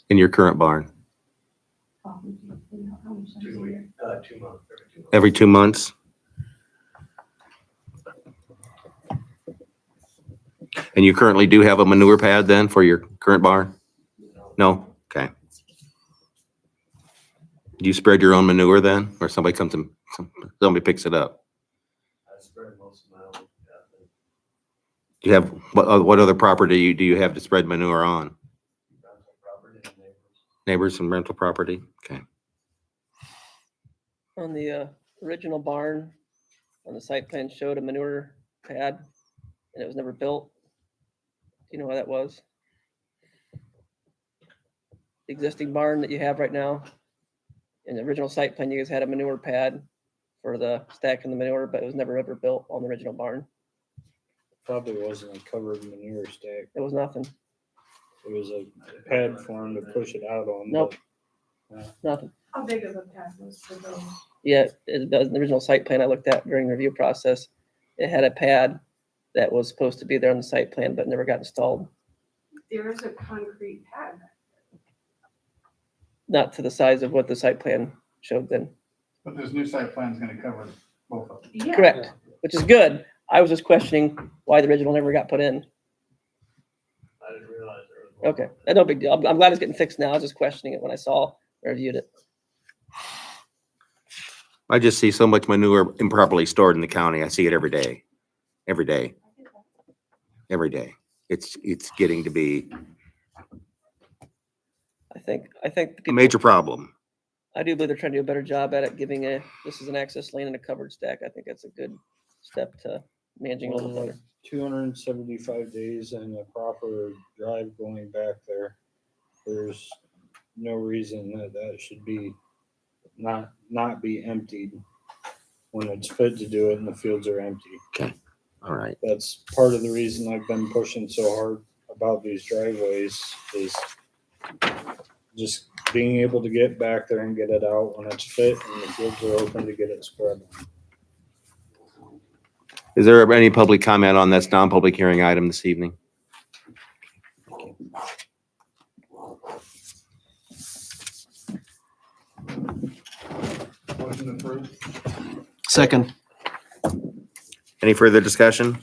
in your current barn? You know, how much times a year? 2 months, every 2 months. Every 2 months? And you currently do have a manure pad then for your current barn? No? Okay. Do you spread your own manure then, or somebody comes and somebody picks it up? I spread most of my own. Do you have, what other property do you have to spread manure on? Rental property and neighbors. Neighbors and rental property? Okay. On the original barn, on the site plan showed a manure pad, and it was never built. Do you know why that was? The existing barn that you have right now, in the original site plan, you guys had a manure pad for the stack and the manure, but it was never ever built on the original barn. Probably wasn't a covered manure stack. It was nothing, It was a pad for him to push it out on. Nope. but, nothing. How big of a pad was for those? Yeah, it does. The original site plan I looked at during the review process, it had a pad that was supposed to be there on the site plan, but never got installed. There is a concrete pad. Not to the size of what the site plan showed then. But this new site plan is gonna cover both of them. Yeah. Correct, which is good. I was just questioning why the original never got put in. I didn't realize there was. Okay, no big deal. I'm glad it's getting fixed now. I was just questioning it when I saw or reviewed it. I just see so much manure improperly stored in the county. I see it every day, every day, every day. It's getting to be I think the a people, major problem. I do believe they're trying to do a better job at it, giving this is an access lane and a covered stack. I think that's a good step to managing a little Well, better. 275 days and a proper drive going back there. There's no reason that should be not be emptied when it's fit to do it and the fields are empty. All right. That's part of the reason I've been pushing so hard about these driveways is just being able to get back there and get it out when it's fit and the fields are open to get it spread. Is there any public comment on this non-public hearing item this evening? Motion approved. Second. Any further discussion?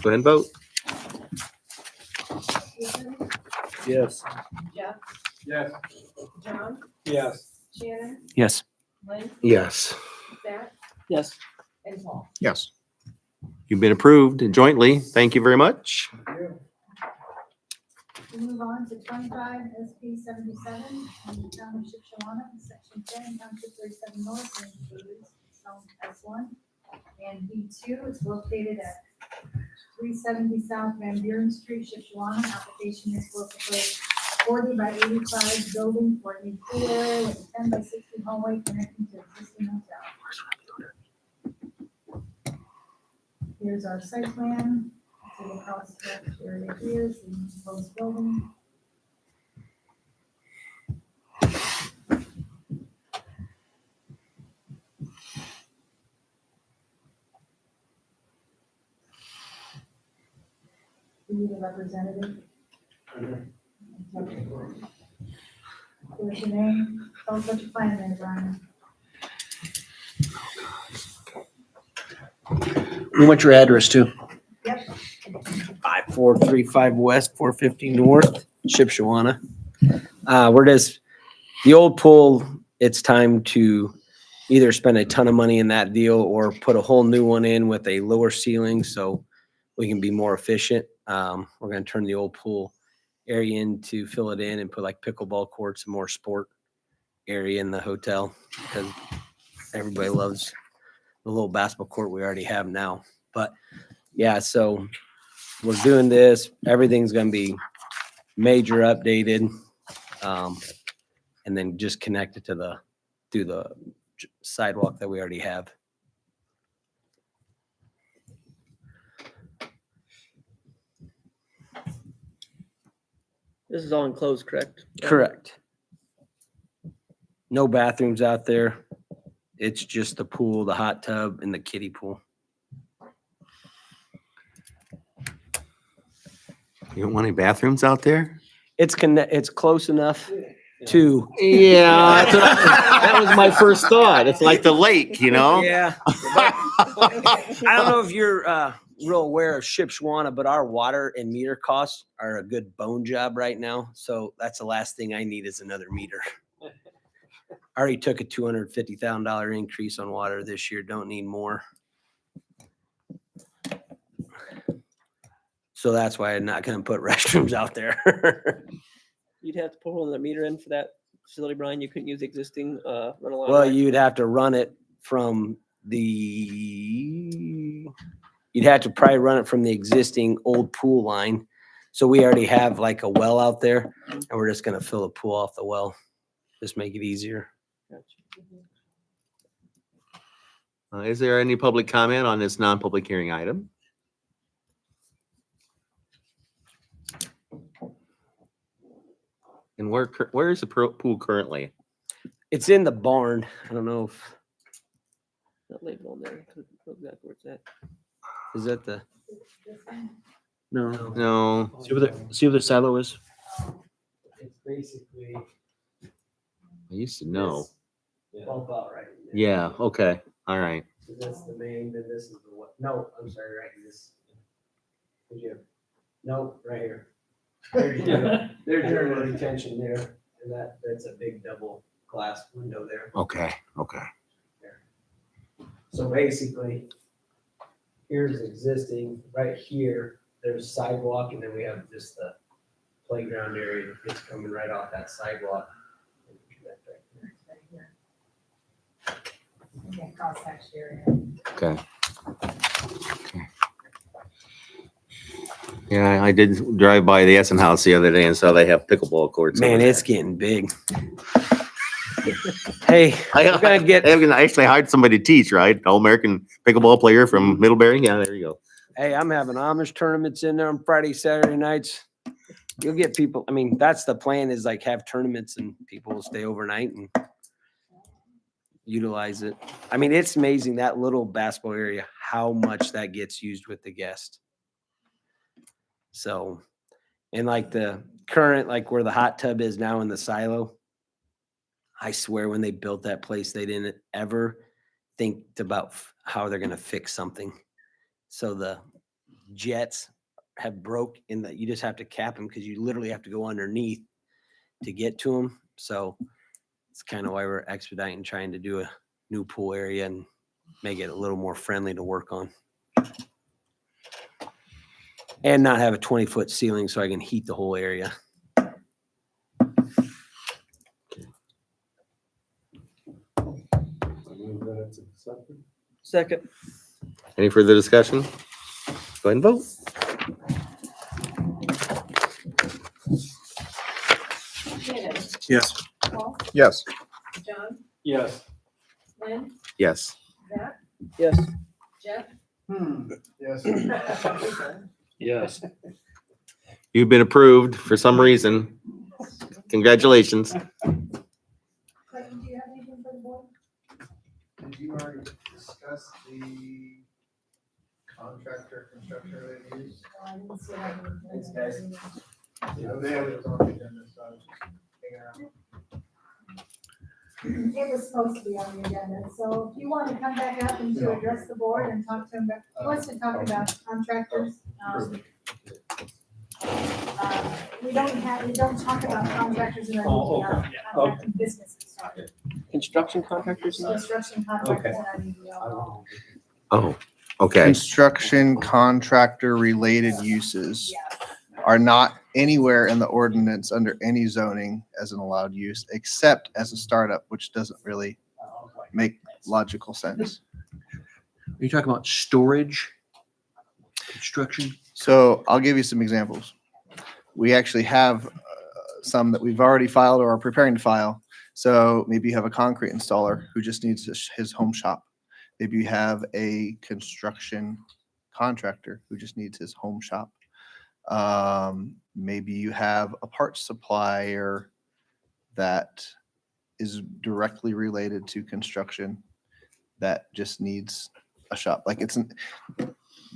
Go ahead and vote. Ethan, Yes. Jeff, Yes. John, Yes. Shannon, Yes. Lynn, Yes. Yes. Zach, and Paul. Yes. You've been approved jointly. Thank you very much. We move on to 25 SP 77 in the town of Shipshawana, section 10, township 37 north, and zone S1. And B2 is located at 370 South Van Buren Street, Shipshawana. Application is for proposed 40 by 85 building for a new pool area with a 10 by 60 hallway connecting to existing hotel. Here's our site plan. See the cross area here, see the proposed building. We need a representative. Where's your name? Tell us what you're planning there, Brian. We want your address too. Yep. 5435 West, 450 North, Shipshawana. We're just, the old pool, it's time to either spend a ton of money in that deal or put a whole new one in with a lower ceiling so we can be more efficient. We're gonna turn the old pool area in to fill it in and put like pickleball courts and more sport area in the hotel because everybody loves the little basketball court we already have now. But yeah, so we're doing this. Everything's gonna be major updated. And then just connected to through the sidewalk that we already have. This is all enclosed, correct? Correct. No bathrooms out there. It's just the pool, the hot tub, and the kiddie pool. You don't want any bathrooms out there? It's close enough to. Yeah. That was my first thought. It's like the lake, you know? Yeah. I don't know if you're real aware of Shipshawana, but our water and meter costs are a good bone job right now. So that's the last thing I need is another meter. I already took a $250,000 increase on water this year. Don't need more. So that's why I'm not going to put restrooms out there. You'd have to pull the meter in for that facility, Brian. You couldn't use the existing run along. Well, line. you'd have to run it from you'd have to probably run it from the existing old pool line. So we already have like a well out there and we're just going to fill the pool off the well. Just make it easier. Is there any public comment on this non-public hearing item? And where is the pool currently? It's in the barn. I don't know if, Not labeled on there. Look exactly where it's at. is that the? No. No. See where the silo is? It's basically I used to know. this bump out right in there. Yeah, okay, all right. So that's the main, then this is the what, no, I'm sorry, right in this. Would you, no, right here. There's your retention there, and that's a big double glass window there. Okay. So basically, here's existing, right here, there's sidewalk, and then we have just the playground area that gets coming right off that sidewalk. Okay, cross-hatch area. Okay. Yeah, I did drive by the Essen House the other day and saw they have pickleball courts. Man, over there. it's getting big. Hey, we're gonna get, I actually hired somebody to teach, right? All-American pickleball player from Middlebury. Yeah, there you go. hey, I'm having Amish tournaments in there on Friday, Saturday nights. You'll get people, I mean, that's the plan, is like have tournaments and people will stay overnight and utilize it. I mean, it's amazing that little basketball area, how much that gets used with the guest. So, and like the current, like where the hot tub is now in the silo, I swear when they built that place, they didn't ever think about how they're going to fix something. So the jets have broke in that you just have to cap them because you literally have to go underneath to get to them. So it's kind of why we're expediting trying to do a new pool area and make it a little more friendly to work on. And not have a 20-foot ceiling so I can heat the whole area. Second. Any further discussion? Go ahead and vote. Shannon, Yes. Paul, Yes. John, Yes. Lynn, Yes. Zach, Yes. Jeff. Yes. Yes. You've been approved for some reason. Congratulations. Clayton, do you have anything for the board? Did you already discuss the contractor construction related use? No, I didn't see that. Thanks, guys. They have it on the agenda, so I was just hanging around. It was supposed to be on the agenda, so if you want to come back up and to address the board and talk to him, about he wants to talk about contractors. We don't talk about contractors in our contracting business. Sorry. Construction contractors. Construction contractors in our UDO. Oh, okay. Construction contractor related uses are not anywhere in the ordinance under any zoning as an allowed use, except as a startup, which doesn't really make logical sense. Are you talking about storage, construction? So I'll give you some examples. We actually have some that we've already filed or are preparing to file. So maybe you have a concrete installer who just needs his home shop. Maybe you have a construction contractor who just needs his home shop. Maybe you have a parts supplier that is directly related to construction that just needs a shop. Like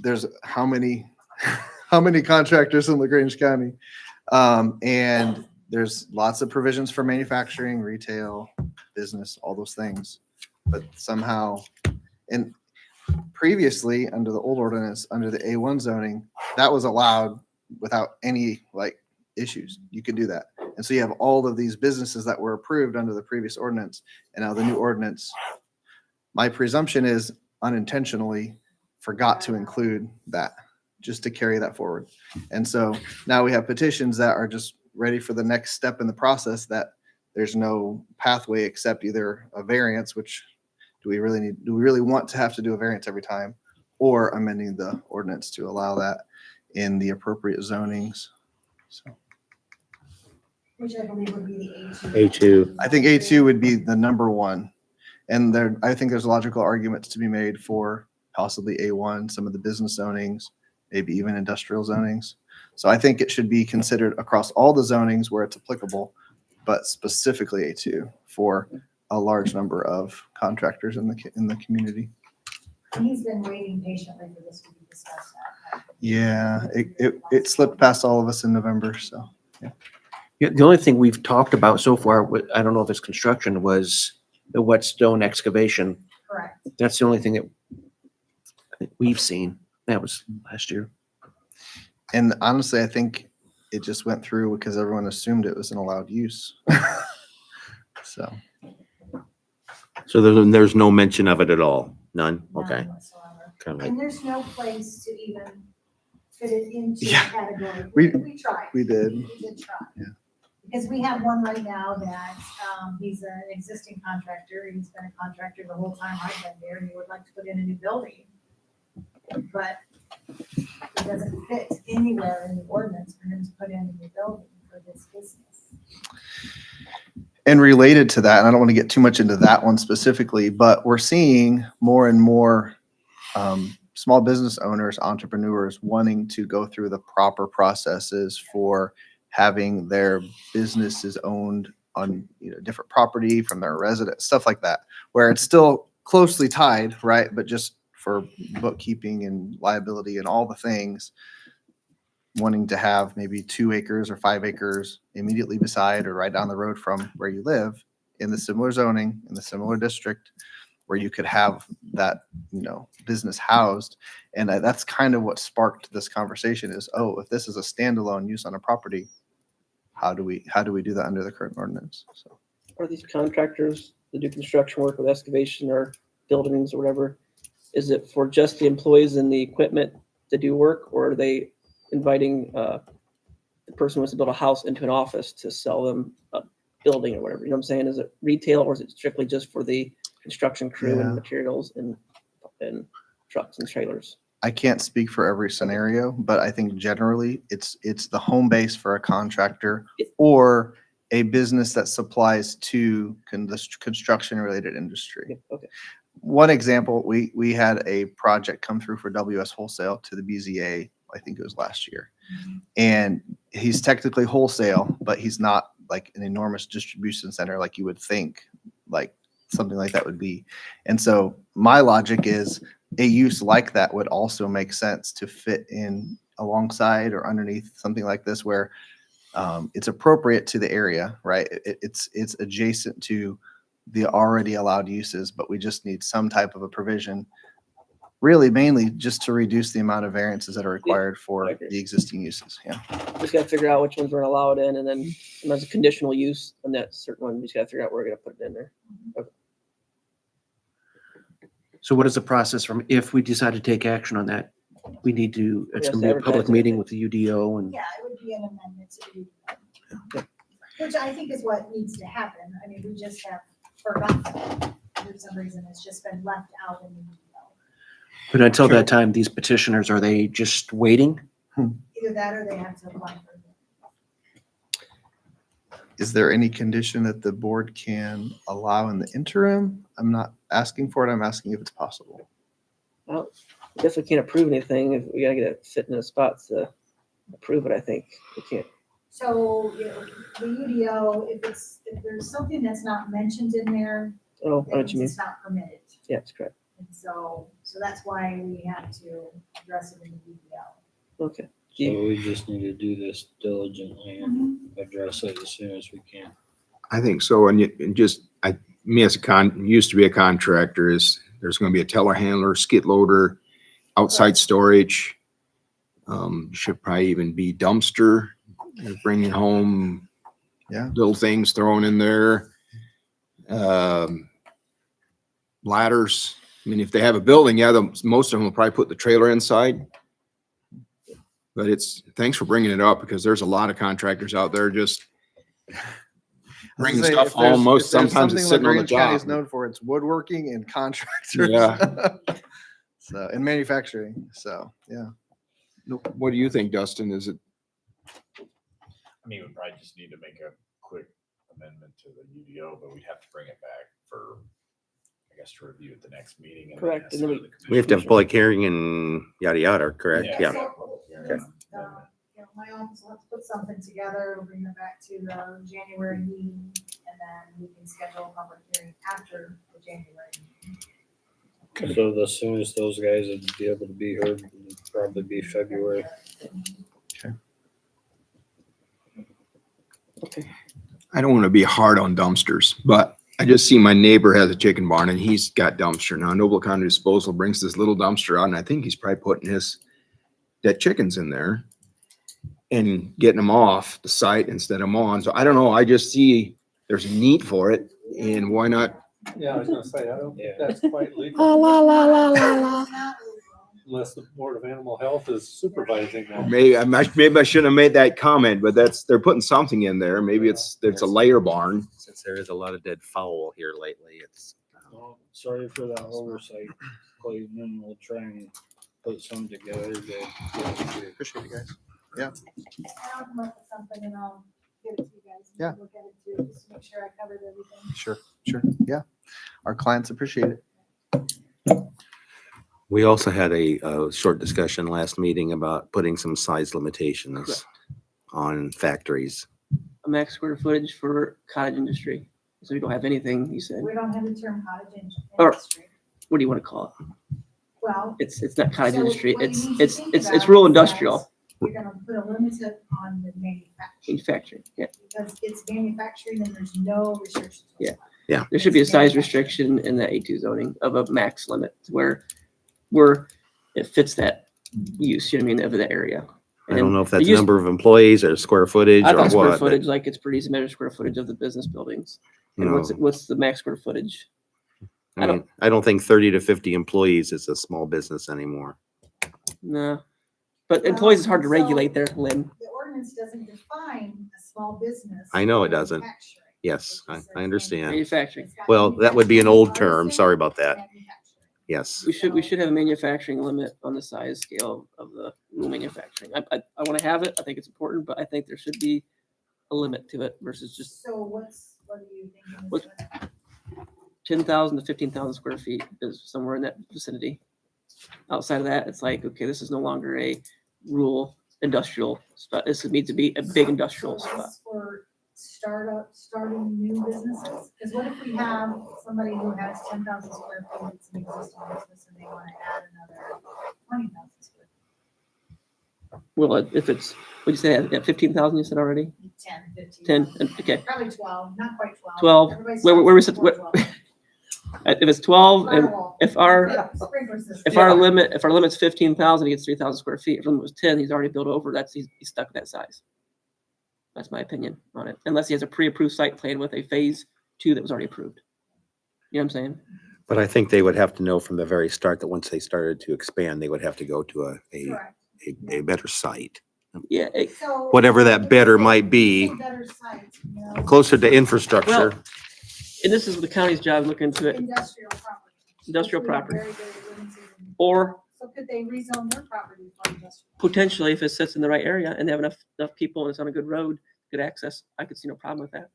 there's how many contractors in LaGrange County? And there's lots of provisions for manufacturing, retail, business, all those things. But somehow, and previously under the old ordinance, under the A1 zoning, that was allowed without any issues. You could do that. And so you have all of these businesses that were approved under the previous ordinance. And now the new ordinance, my presumption is unintentionally forgot to include that, just to carry that forward. And so now we have petitions that are just ready for the next step in the process that there's no pathway except either a variance, which do we really want to have to do a variance every time, or amending the ordinance to allow that in the appropriate zonings. So Which I believe would be the A2. A2. I think A2 would be the number one. And there, I think there's logical arguments to be made for possibly A1, some of the business zonings, maybe even industrial zonings. So I think it should be considered across all the zonings where it's applicable, but specifically A2 for a large number of contractors in the community. And he's been waiting patiently for this to be discussed. Yeah, it slipped past all of us in November, so. Yeah, the only thing we've talked about so far, I don't know if it's construction, was the whetstone excavation. Correct. That's the only thing that I think we've seen. That was last year. And honestly, I think it just went through because everyone assumed it was an allowed use. So. So there's no mention of it at all? None? None Okay. whatsoever. Kind of like, And there's no place to even fit it into Yeah. category. We- We tried. We did. We did try. Yeah. Because we have one right now that, he's an existing contractor. He's been a contractor the whole time I've been there, and he would like to put in a new building. But it doesn't fit anywhere in the ordinance for him to put in a new building for this business. And related to that, and I don't want to get too much into that one specifically, but we're seeing more and more small business owners, entrepreneurs wanting to go through the proper processes for having their businesses owned on different property from their residence, stuff like that, where it's still closely tied, right? But just for bookkeeping and liability and all the things, wanting to have maybe 2 acres or 5 acres immediately beside or right down the road from where you live in the similar zoning, in the similar district, where you could have that, business housed. And that's kind of what sparked this conversation is, oh, if this is a standalone use on a property, how do we do that under the current ordinance? So. Are these contractors that do construction work with excavation or buildings or whatever? Is it for just the employees and the equipment to do work, or are they inviting the person who wants to build a house into an office to sell them a building or whatever? You know what I'm saying? Is it retail, or is it strictly just for the construction crew Yeah. and materials and trucks and trailers? I can't speak for every scenario, but I think generally it's the home base for a contractor or a business that supplies to the construction related industry. Okay. One example, we had a project come through for WS Wholesale to the BZA, I think it was last year. And he's technically wholesale, but he's not like an enormous distribution center like you would think like something like that would be. And so my logic is a use like that would also make sense to fit in alongside or underneath something like this where it's appropriate to the area, right? It's adjacent to the already allowed uses, but we just need some type of a provision, really mainly just to reduce the amount of variances that are required for the existing uses. Yeah. Just gotta figure out which ones we're gonna allow it in, and then there's a conditional use on that certain one. We just gotta figure out where we're gonna put it in there. Okay. So what is the process from if we decide to take action on that? We need to, it's Yes, gonna be a public advertise it. meeting with the UDO and Yeah, it would be an amendment to the, which I think is what needs to happen. I mean, we just have forgotten. For some reason, it's just been left out in the email. but until that time, these petitioners, are they just waiting? Either that or they have to apply for it. Is there any condition that the board can allow in the interim? I'm not asking for it. I'm asking if it's possible. Well, I guess we can't approve anything if we gotta get it fit in a spot to approve it. I think we can't. So, the UDO, if there's something that's not mentioned in there, Oh, I know that what you mean. means it's not permitted. Yeah, that's correct. And so that's why we have to address it in the UDO. Okay. So we just need to do this diligently and address it as soon as we can. I think so. And me as used to be a contractor there's going to be a telehandler, skid loader, outside storage. Should probably even be dumpster, bringing home little things thrown in there. Ladders. I mean, if they have a building, most of them will probably put the trailer inside. But thanks for bringing it up because there's a lot of contractors out there just bringing stuff home. Sometimes it's sitting on the LaGrange County job. is known for its woodworking and contractors. Yeah. So, and manufacturing. So, yeah. What do you think, Dustin? Is it? I mean, we probably just need to make a quick amendment to the UDO, but we'd have to bring it back for, I guess, to review at the next meeting. And then Correct, and ask then for the We have to have a commissioners. public hearing and yada, yada, correct? Yeah. public hearing Okay. on the amendment. My office will have to put something together, we'll bring it back to the January meeting, and then we can schedule a public hearing after the January meeting. So the soonest those guys would be able to be heard would probably be February. I don't want to be hard on dumpsters, but I just see my neighbor has a chicken barn and he's got dumpster. Now Noble County Disposal brings this little dumpster out and I think he's probably putting his dead chickens in there and getting them off the site instead of them on. So I don't know. I just see there's a need for it and why not? Yeah, I was gonna say, I don't think Yeah. that's quite legal. Unless the Board of Animal Health is supervising that. Maybe I shouldn't have made that comment, but they're putting something in there. Maybe it's a layer barn. Since there is a lot of dead fowl here lately, it's. Well, sorry for that oversight, Clayton, and we'll try and put some together to. Appreciate it, guys. Yeah. I'll come up with something and I'll give it to you guys. and Yeah. Look at it too, just to make sure I covered everything. Sure. Yeah. Our clients appreciate it. We also had a short discussion last meeting about putting some size limitations on factories. A max square footage for cottage industry. So we don't have anything, you said. We don't have the term cottage Or- industry. What do you want to call it? Well, It's not cottage So industry. what you It's need to it's think it's about it's rural is that industrial you're gonna put a limit on the manufacturing, manufacturing. Yeah. because it's manufacturing and there's no restrictions. Yeah. whatsoever. There should be a It's size manufacturing. restriction in that A2 zoning of a max limit where it fits that use, you know what I mean, of the area. I don't know if that's It used- number of employees or square footage I or thought square what, but, footage, like it's pretty easy to measure square footage of the business buildings. you And know, what's the max square footage? I mean, I don't think 30 to 50 employees is a small business anymore. No. But employees is hard to So- regulate there, Lynn. The ordinance doesn't define a small business. I know it as doesn't. manufacturing. Yes, I understand. Manufacturing. It's got Well, that would be an old term. manufacturing, Sorry about that. manufacturing. Yes. We should have a manufacturing limit on the size scale of the rural manufacturing. I want to have it. I think it's important, but I think there should be a limit to it versus just So what are you thinking? is What- good? 10,000 to 15,000 square feet is somewhere in that vicinity. Outside of that, it's like, okay, this is no longer a rural industrial spot. This needs to be a big industrial So spot. this for starting new businesses? Because what if we have somebody who has 10,000 square feet, it's an existing business, and they want to add another 20,000 square Well, if it's, what'd you say, at 15,000 you said already? feet, 10, 15. 10, okay. Probably 12, not quite 12. 12. Everybody Where starts we with said, before what, 12. if it's 12 and Firewall. if our, Yeah, sprinkler system. if our limit's 15,000, he gets 3,000 square feet. If the limit was 10, he's already built over, he's stuck at that size. That's my opinion on it, unless he has a pre-approved site plan with a phase 2 that was already approved. You know what I'm saying? But I think they would have to know from the very start that once they started to expand, they would have to go to Correct. a better site. Yeah, So- Whatever that better might be, Better sites, you know, closer to infrastructure. Well, and this is the county's job, look into it, industrial property. Industrial which we have property. very, very limited in- or So could they rezone their property for industrial? potentially if it sits in the right area and they have enough people and it's on a good road, good access, I could see no problem with that.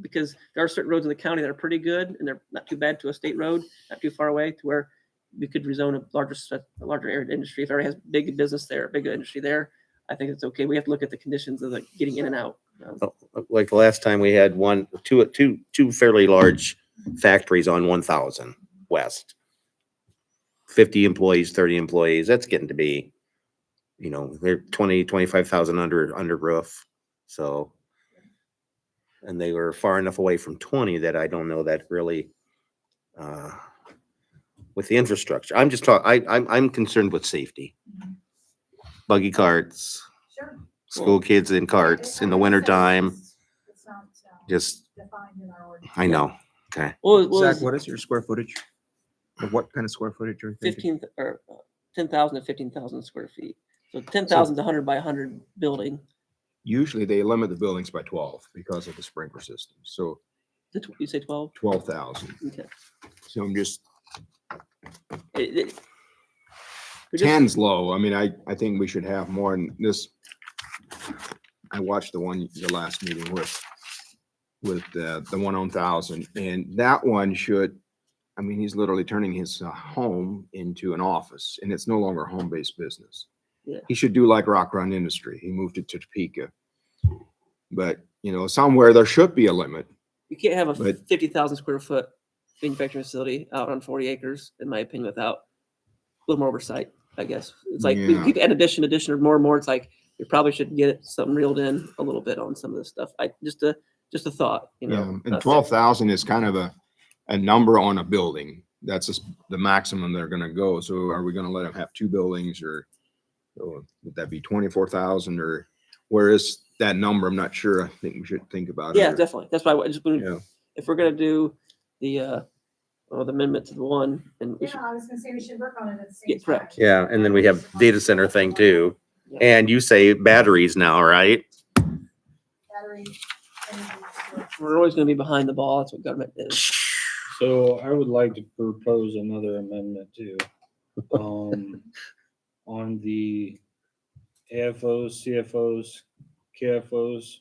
Because there are certain roads in the county that are pretty good and they're not too bad to a state road, not too far away to where we could rezone a larger area of industry. If it already has big business there, big industry there, I think it's okay. We have to look at the conditions of the getting in and out. Like the last time we had two fairly large factories on 1,000 west. 50 employees, 30 employees, that's getting to be, they're 20, 25,000 under roof. So, and they were far enough away from 20 that I don't know that really, with the infrastructure, I'm just talking, I'm concerned with safety. Buggy carts, Sure. school kids in carts in the winter time, It's not just, defined in our ordinance. I know, okay. Zach, what is your square footage? Or what kind of square footage are you thinking? 15 or 10,000 to 15,000 square feet. So 10,000 to 100 by 100 building. Usually they limit the buildings by 12 because of the sprinkler system. So You say 12? 12,000. Okay. So I'm just, We just- 10's low. I mean, I think we should have more than this. I watched the last meeting with the 1,000, and that one should, I mean, he's literally turning his home into an office, and it's no longer a home-based business. Yeah. He should do like Rock Run Industry. He moved it to Topeka. But, you know, somewhere there should be a limit. You can't have a But- 50,000 square foot manufacturing facility out on 40 acres, in my opinion, without a little more oversight, I guess. It's like we Yeah. keep adding addition, or more and more. It's like you probably should get something reeled in a little bit on some of this stuff. Just a thought, you know. Yeah, and Not 12,000 is kind of a number on a building. That's just the maximum they're gonna go. So are we gonna let them have 2 buildings, or would that be 24,000, or where is that number? I'm not sure. I think we should think about it. Yeah, or- definitely. That's why I just Yeah. if we're gonna do the amendment to the one, and we should, Yeah, I was gonna say we should work on it at the Yeah, same time. correct. Yeah, and then we have data center thing too. Yeah. And you say batteries now, right? Battery, energy storage. we're always gonna be behind the ball. That's what government is. So I would like to propose another amendment too. On the AFOs, CFOs, KFOs,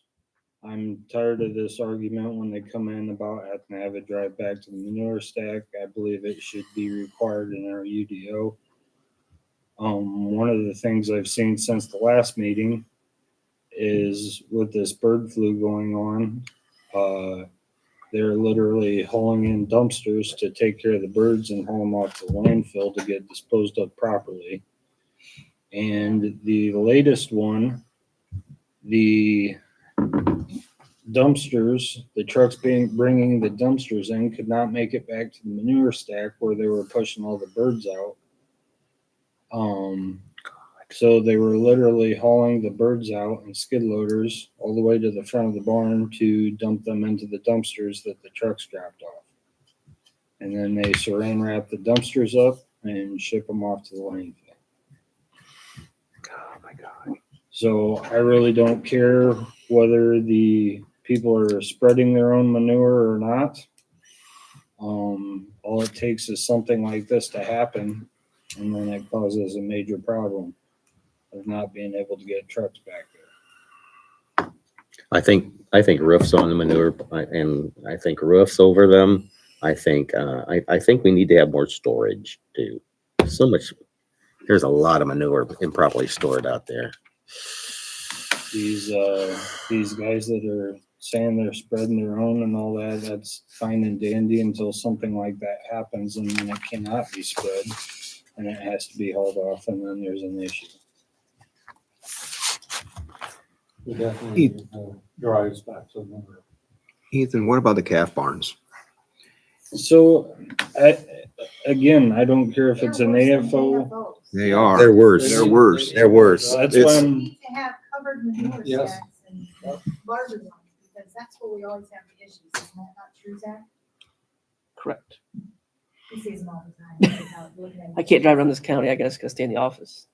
I'm tired of this argument when they come in about having to have a drive back to the manure stack. I believe it should be required in our UDO. One of the things I've seen since the last meeting is with this bird flu going on, they're literally hauling in dumpsters to take care of the birds and haul them off to the landfill to get disposed of properly. And the latest one, the dumpsters, the trucks bringing the dumpsters in could not make it back to the manure stack where they were pushing all the birds out. So they were literally hauling the birds out in skid loaders all the way to the front of the barn to dump them into the dumpsters that the trucks dropped off. And then they saran wrap the dumpsters up and ship them off to the landfill. Oh my God. So I really don't care whether the people are spreading their own manure or not. All it takes is something like this to happen, and then it causes a major problem of not being able to get trucks back there. I think roofs on the manure, and I think roofs over them. I think we need to have more storage too. So much, there's a lot of manure improperly stored out there. These guys that are saying they're spreading their own and all that, that's fine and dandy until something like that happens, and then it cannot be spread, and it has to be hauled off, and then there's an issue. We definitely need to drives back to the number. Ethan, what about the calf barns? So, I don't care if it's an They're worse than AFO. AFOs. They are. They're worse. They're worse. They're worse. That's It's- why We I'm, need to have covered manure Yes. stacks and larger ones, because that's where we always have the issues, isn't that not true, Zach? Correct. He sees them all the time. without looking at I can't drive around this county. I guess gotta stay in the office.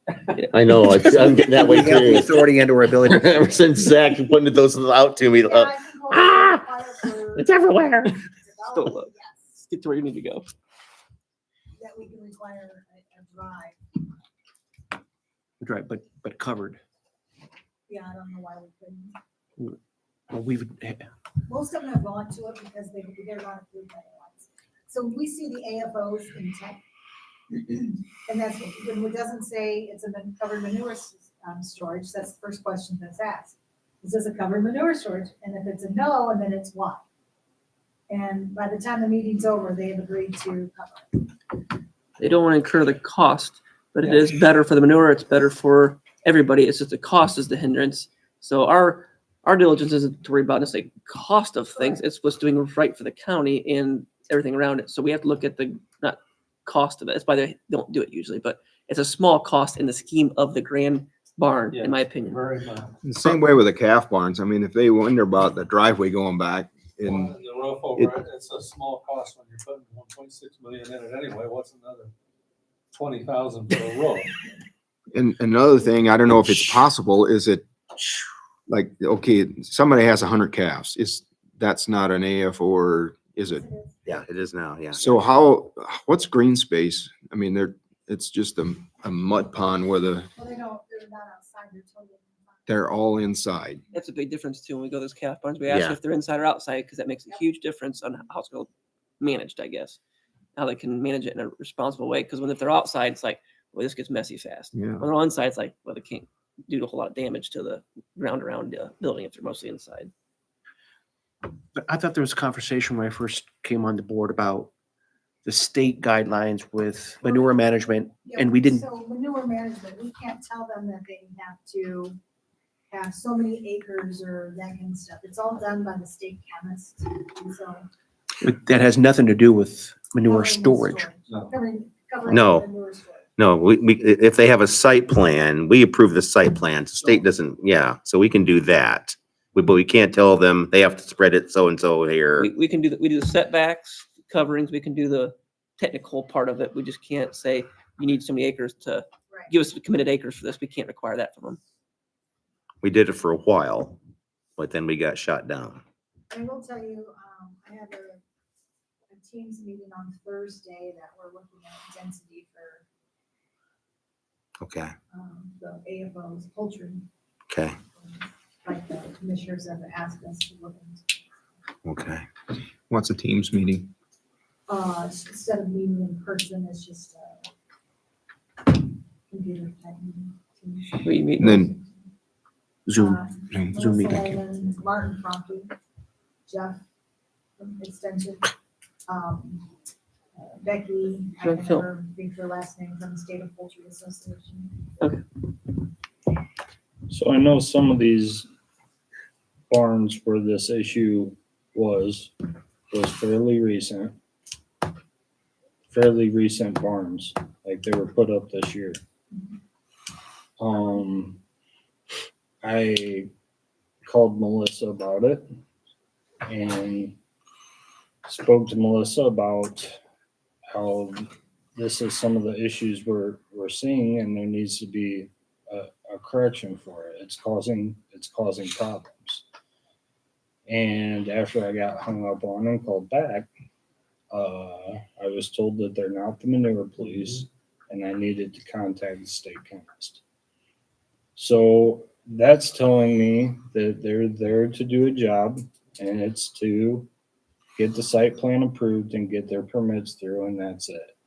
I know. I'm getting that way We have the too. authority and or ability. Ever since Zach pointed those out to me, Yeah, I think what we require for it's everywhere. development, Still low. yes, Get to where you need to go. that we can require a drive. Right, but covered. Yeah, I don't know why we couldn't. Well, we would, Most of them have gone to it because they're not approved by anyone. So we see the AFOs in tech. And that's, when it doesn't say it's a covered manure storage, that's the first question that's asked. Is this a covered manure storage? And if it's a no, and then it's why. And by the time the meeting's over, they have agreed to cover it. They don't want to incur the cost, but it is better for the manure. It's better for everybody. It's just the cost is the hindrance. So our diligence isn't to worry about necessarily cost of things. It's what's doing right for the county and everything around it. So we have to look at the not cost of it. That's why they don't do it usually, but it's a small cost in the scheme of the grand barn, in my opinion. Very much. The same way with the calf barns. I mean, if they wonder about the driveway going back and The roof over it, it's a small cost when you're putting 1.6 million in it anyway. What's another 20,000 for a roof? And another thing, I don't know if it's possible, is it like, okay, somebody has 100 calves. That's not an AF, or is it? Yeah, it is now. Yeah. So what's green space? I mean, it's just a mud pond with a, Well, they're not outside, they're totally They're all inside. That's a big difference too. When we go to those calf barns, we ask Yeah. you if they're inside or outside, because that makes a huge difference on how it's going to managed, I guess. How they can manage it in a responsible way. Because if they're outside, it's like, well, this gets messy fast. Yeah. When they're on inside, it's like, well, they can't do a whole lot of damage to the ground around the building if they're mostly inside. But I thought there was a conversation when I first came on the board about the state guidelines with manure management, and we didn't. So manure management, we can't tell them that they have to have so many acres or that kind of stuff. It's all done by the state chemist. And so. But that has nothing to do with manure covering the storage. Covering No. the manure storage. No, we, if they have a site plan, we approve the site plan. The state doesn't, yeah, so we can do that. But we can't tell them they have to spread it so-and-so here. We can do we do the setbacks, coverings. We can do the technical part of it. We just can't say you need so many acres to Right. give us committed acres for this. We can't require that from them. We did it for a while, but then we got shot down. I will tell you, I have a Teams meeting on Thursday that we're looking at density for Okay, the AFO's poultry. okay, Like the commissioners have asked us to look into. okay. What's a Teams meeting? Instead of meeting in person, it's just a computer type meeting. We meet. And then Zoom. Zoom. Zoom Melissa meeting. Lehman, Martin Fromke, Jeff from Extension, Becky, I Phil. can never think her last name, from the State of Poultry Association. So I know some of these barns where this issue was fairly recent. Fairly recent barns, like they were put up this year. I called Melissa about it and spoke to Melissa about how this is some of the issues we're seeing, and there needs to be a correction for it. It's causing problems. And after I got hung up on and called back, I was told that they're not the manure police, and I needed to contact the state chemist. So that's telling me that they're there to do a job, and it's to get the site plan approved and get their permits through, and that's it.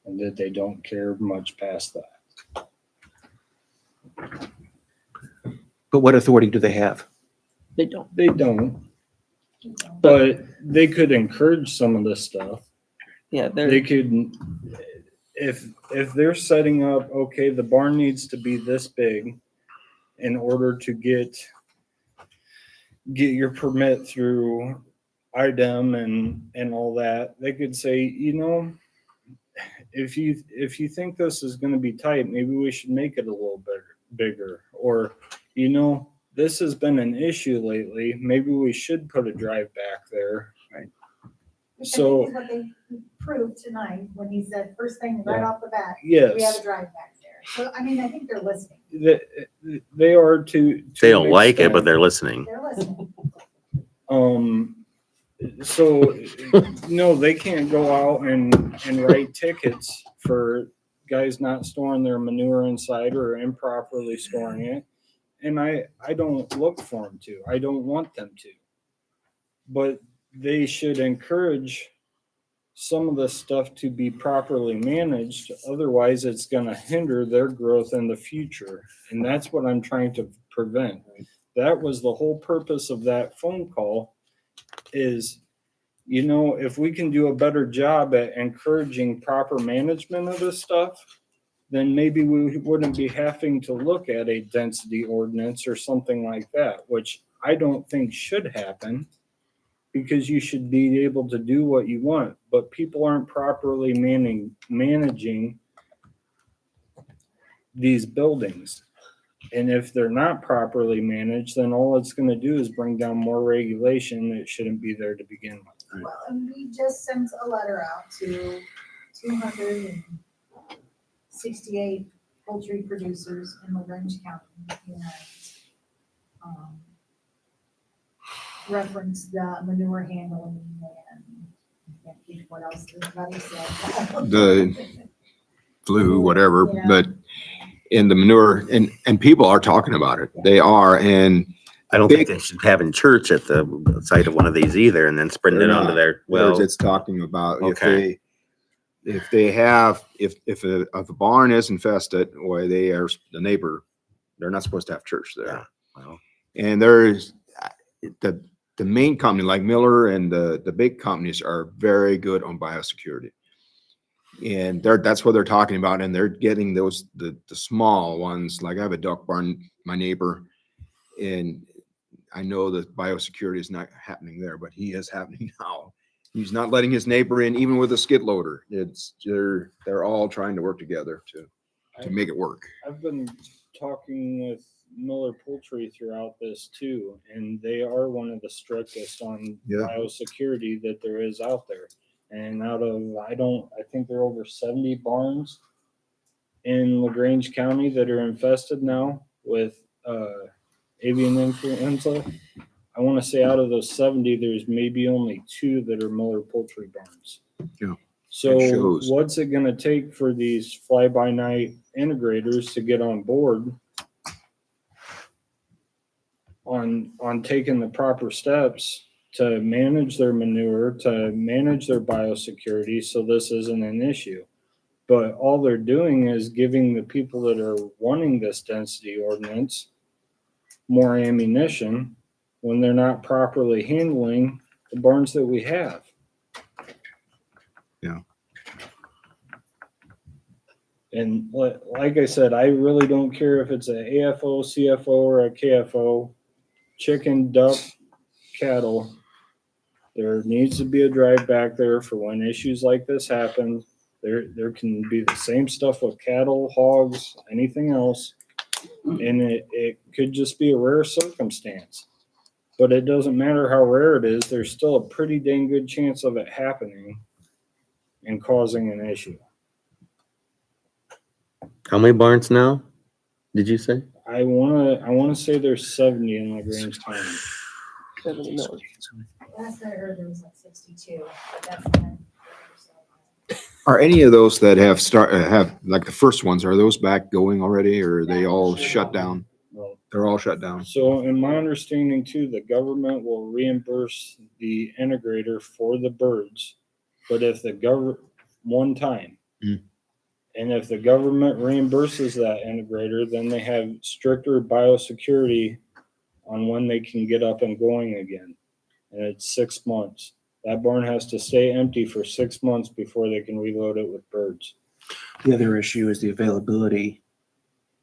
And that they don't care much past that. But what authority do they have? They don't. They don't, but they could encourage some of this stuff. Yeah, They could, if they're setting up, okay, the barn needs to be this big in order to get your permit through IDEM and all that, they could say, if you think this is going to be tight, maybe we should make it a little bigger, or this has been an issue lately, maybe we should put a drive back there. Right. Which So- I think is what they proved tonight, when he said, first thing right off the bat, we Yes. have a drive back there. So, I mean, I think they're listening. They are to They don't an like it, but extent. they're listening. They're listening. So no, they can't go out and write tickets for guys not storing their manure inside or improperly storing it. And I don't look for them to. I don't want them to. But they should encourage some of the stuff to be properly managed. Otherwise, it's going to hinder their growth in the future. And that's what I'm trying to prevent. That was the whole purpose of that phone call is, if we can do a better job at encouraging proper management of this stuff, then maybe we wouldn't be having to look at a density ordinance or something like that, which I don't think should happen, because you should be able to do what you want, but people aren't properly managing these buildings. And if they're not properly managed, then all it's going to do is bring down more regulation that shouldn't be there to begin with. Well, and we just sent a letter out to 268 poultry producers in LaGrange County, and reference the manure handling, and I can't think what else the buddy said. The flu, whatever, Yeah. but in the manure, and people are talking about it. They are, and I don't think Big- they should have in church at the site of one of these either and then spreading they're it onto not. their, Well, well, it's talking about okay. if a barn is infested or they are the neighbor, they're not supposed to have church there. Yeah, well. And there's the main company like Miller and the big companies are very good on biosecurity. And that's what they're talking about. And they're getting those, the small ones. Like I have a duck barn, my neighbor, and I know that biosecurity is not happening there, but he is happening now. He's not letting his neighbor in, even with a skid loader. They're all trying to work together to make it work. I've been talking with Miller Poultry throughout this too, and they are one of the strictest on Yeah. biosecurity that there is out there. And out of, I think there are over 70 barns in LaGrange County that are infested now with avian influenza. I want to say out of those 70, there's maybe only 2 that are Miller Poultry barns. Yeah. So It shows. what's it going to take for these fly-by-night integrators to get on board on taking the proper steps to manage their manure, to manage their biosecurity so this isn't an issue? But all they're doing is giving the people that are wanting this density ordinance more ammunition when they're not properly handling the barns that we have. Yeah. And like I said, I really don't care if it's a AFO, CFO, or a KFO, chicken, duck, cattle. There needs to be a drive back there for when issues like this happen. There can be the same stuff with cattle, hogs, anything else. And it could just be a rare circumstance. But it doesn't matter how rare it is, there's still a pretty dang good chance of it happening and causing an issue. How many barns now? Did you say? I wanna say there's 70 in LaGrange County. 70 Miller. Last I heard there was like 62, but that's not. Are any of those that have like the first ones, are those back going already, or are they all shut down? Well, They're all shut down. so in my understanding too, the government will reimburse the integrator for the birds, but if the one time. Mm. And if the government reimburses that integrator, then they have stricter biosecurity on when they can get up and going again. And it's 6 months. That barn has to stay empty for 6 months before they can reload it with birds. The other issue is the availability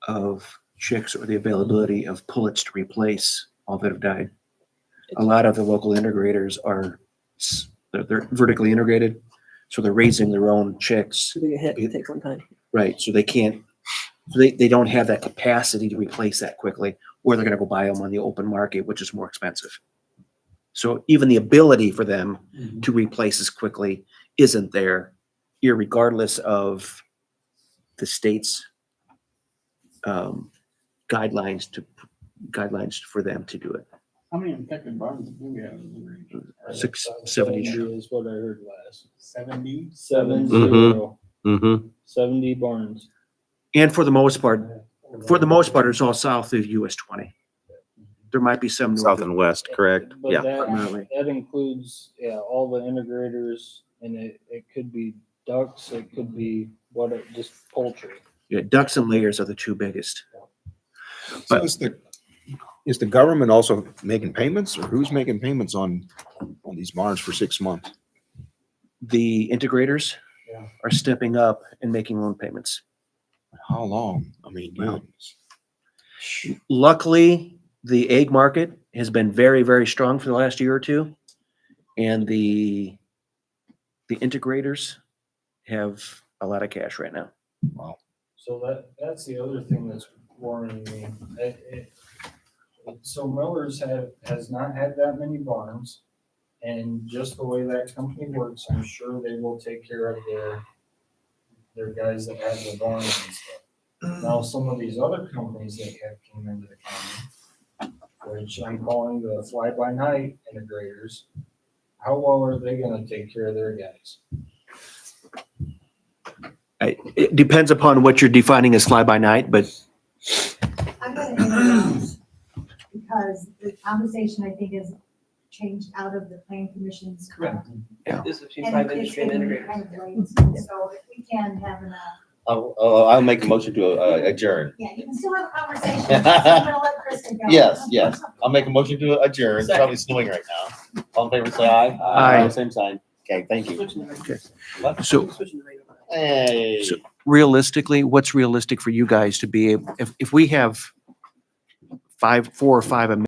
of chicks or the availability of pullets to replace all that have died. A lot of the local integrators they're vertically integrated, so they're raising their own chicks. So they get hit and take one time. Right, so they can't, they don't have that capacity to replace that quickly, or they're gonna go buy them on the open market, which is more expensive. So even the ability for them to replace as quickly isn't there, irregardless of the state's guidelines for them to do it. How many infected barns do we have in the region? 70. Is what I heard last. 70? 70. Mm-hmm. 70 barns. And for the most part, it's all south of US 20. There might be some north South of- and west, correct? But Yeah. primarily. that includes, all the integrators, and it could be ducks, it could be just poultry. Yeah, ducks and layers are the 2 biggest. So is the government also making payments, or who's making payments on these barns for 6 months? The integrators Yeah. are stepping up and making loan payments. How long? I mean, Well, goodness. Luckily, the egg market has been very, very strong for the last year or 2. And the integrators have a lot of cash right now. Wow. So that's the other thing that's worrying me. So Miller's has not had that many barns, and just the way that company works, I'm sure they will take care of their guys that have the barns and stuff. Now, some of these other companies that have came into the county, which I'm calling the fly-by-night integrators, how well are they gonna take care of their guys? It depends upon what you're defining as fly-by-night, but I'm gonna interrupt because the conversation, I think, is changed out of the planning commission's. Correct. Yeah. This is between And private it's industry and getting integrators. kind of late, so if we can have an, I'll make a motion to adjourn. yeah, you can still have a conversation. I'm gonna let Kristen go. Yes. I'll make a motion to adjourn. It's probably snowing right now. All in favor, say aye. Aye. Same sign. Okay, thank you. Switching the rate. What? so Switching the rate. Hey. So- realistically, what's realistic for you guys to be able, if we have 4 or 5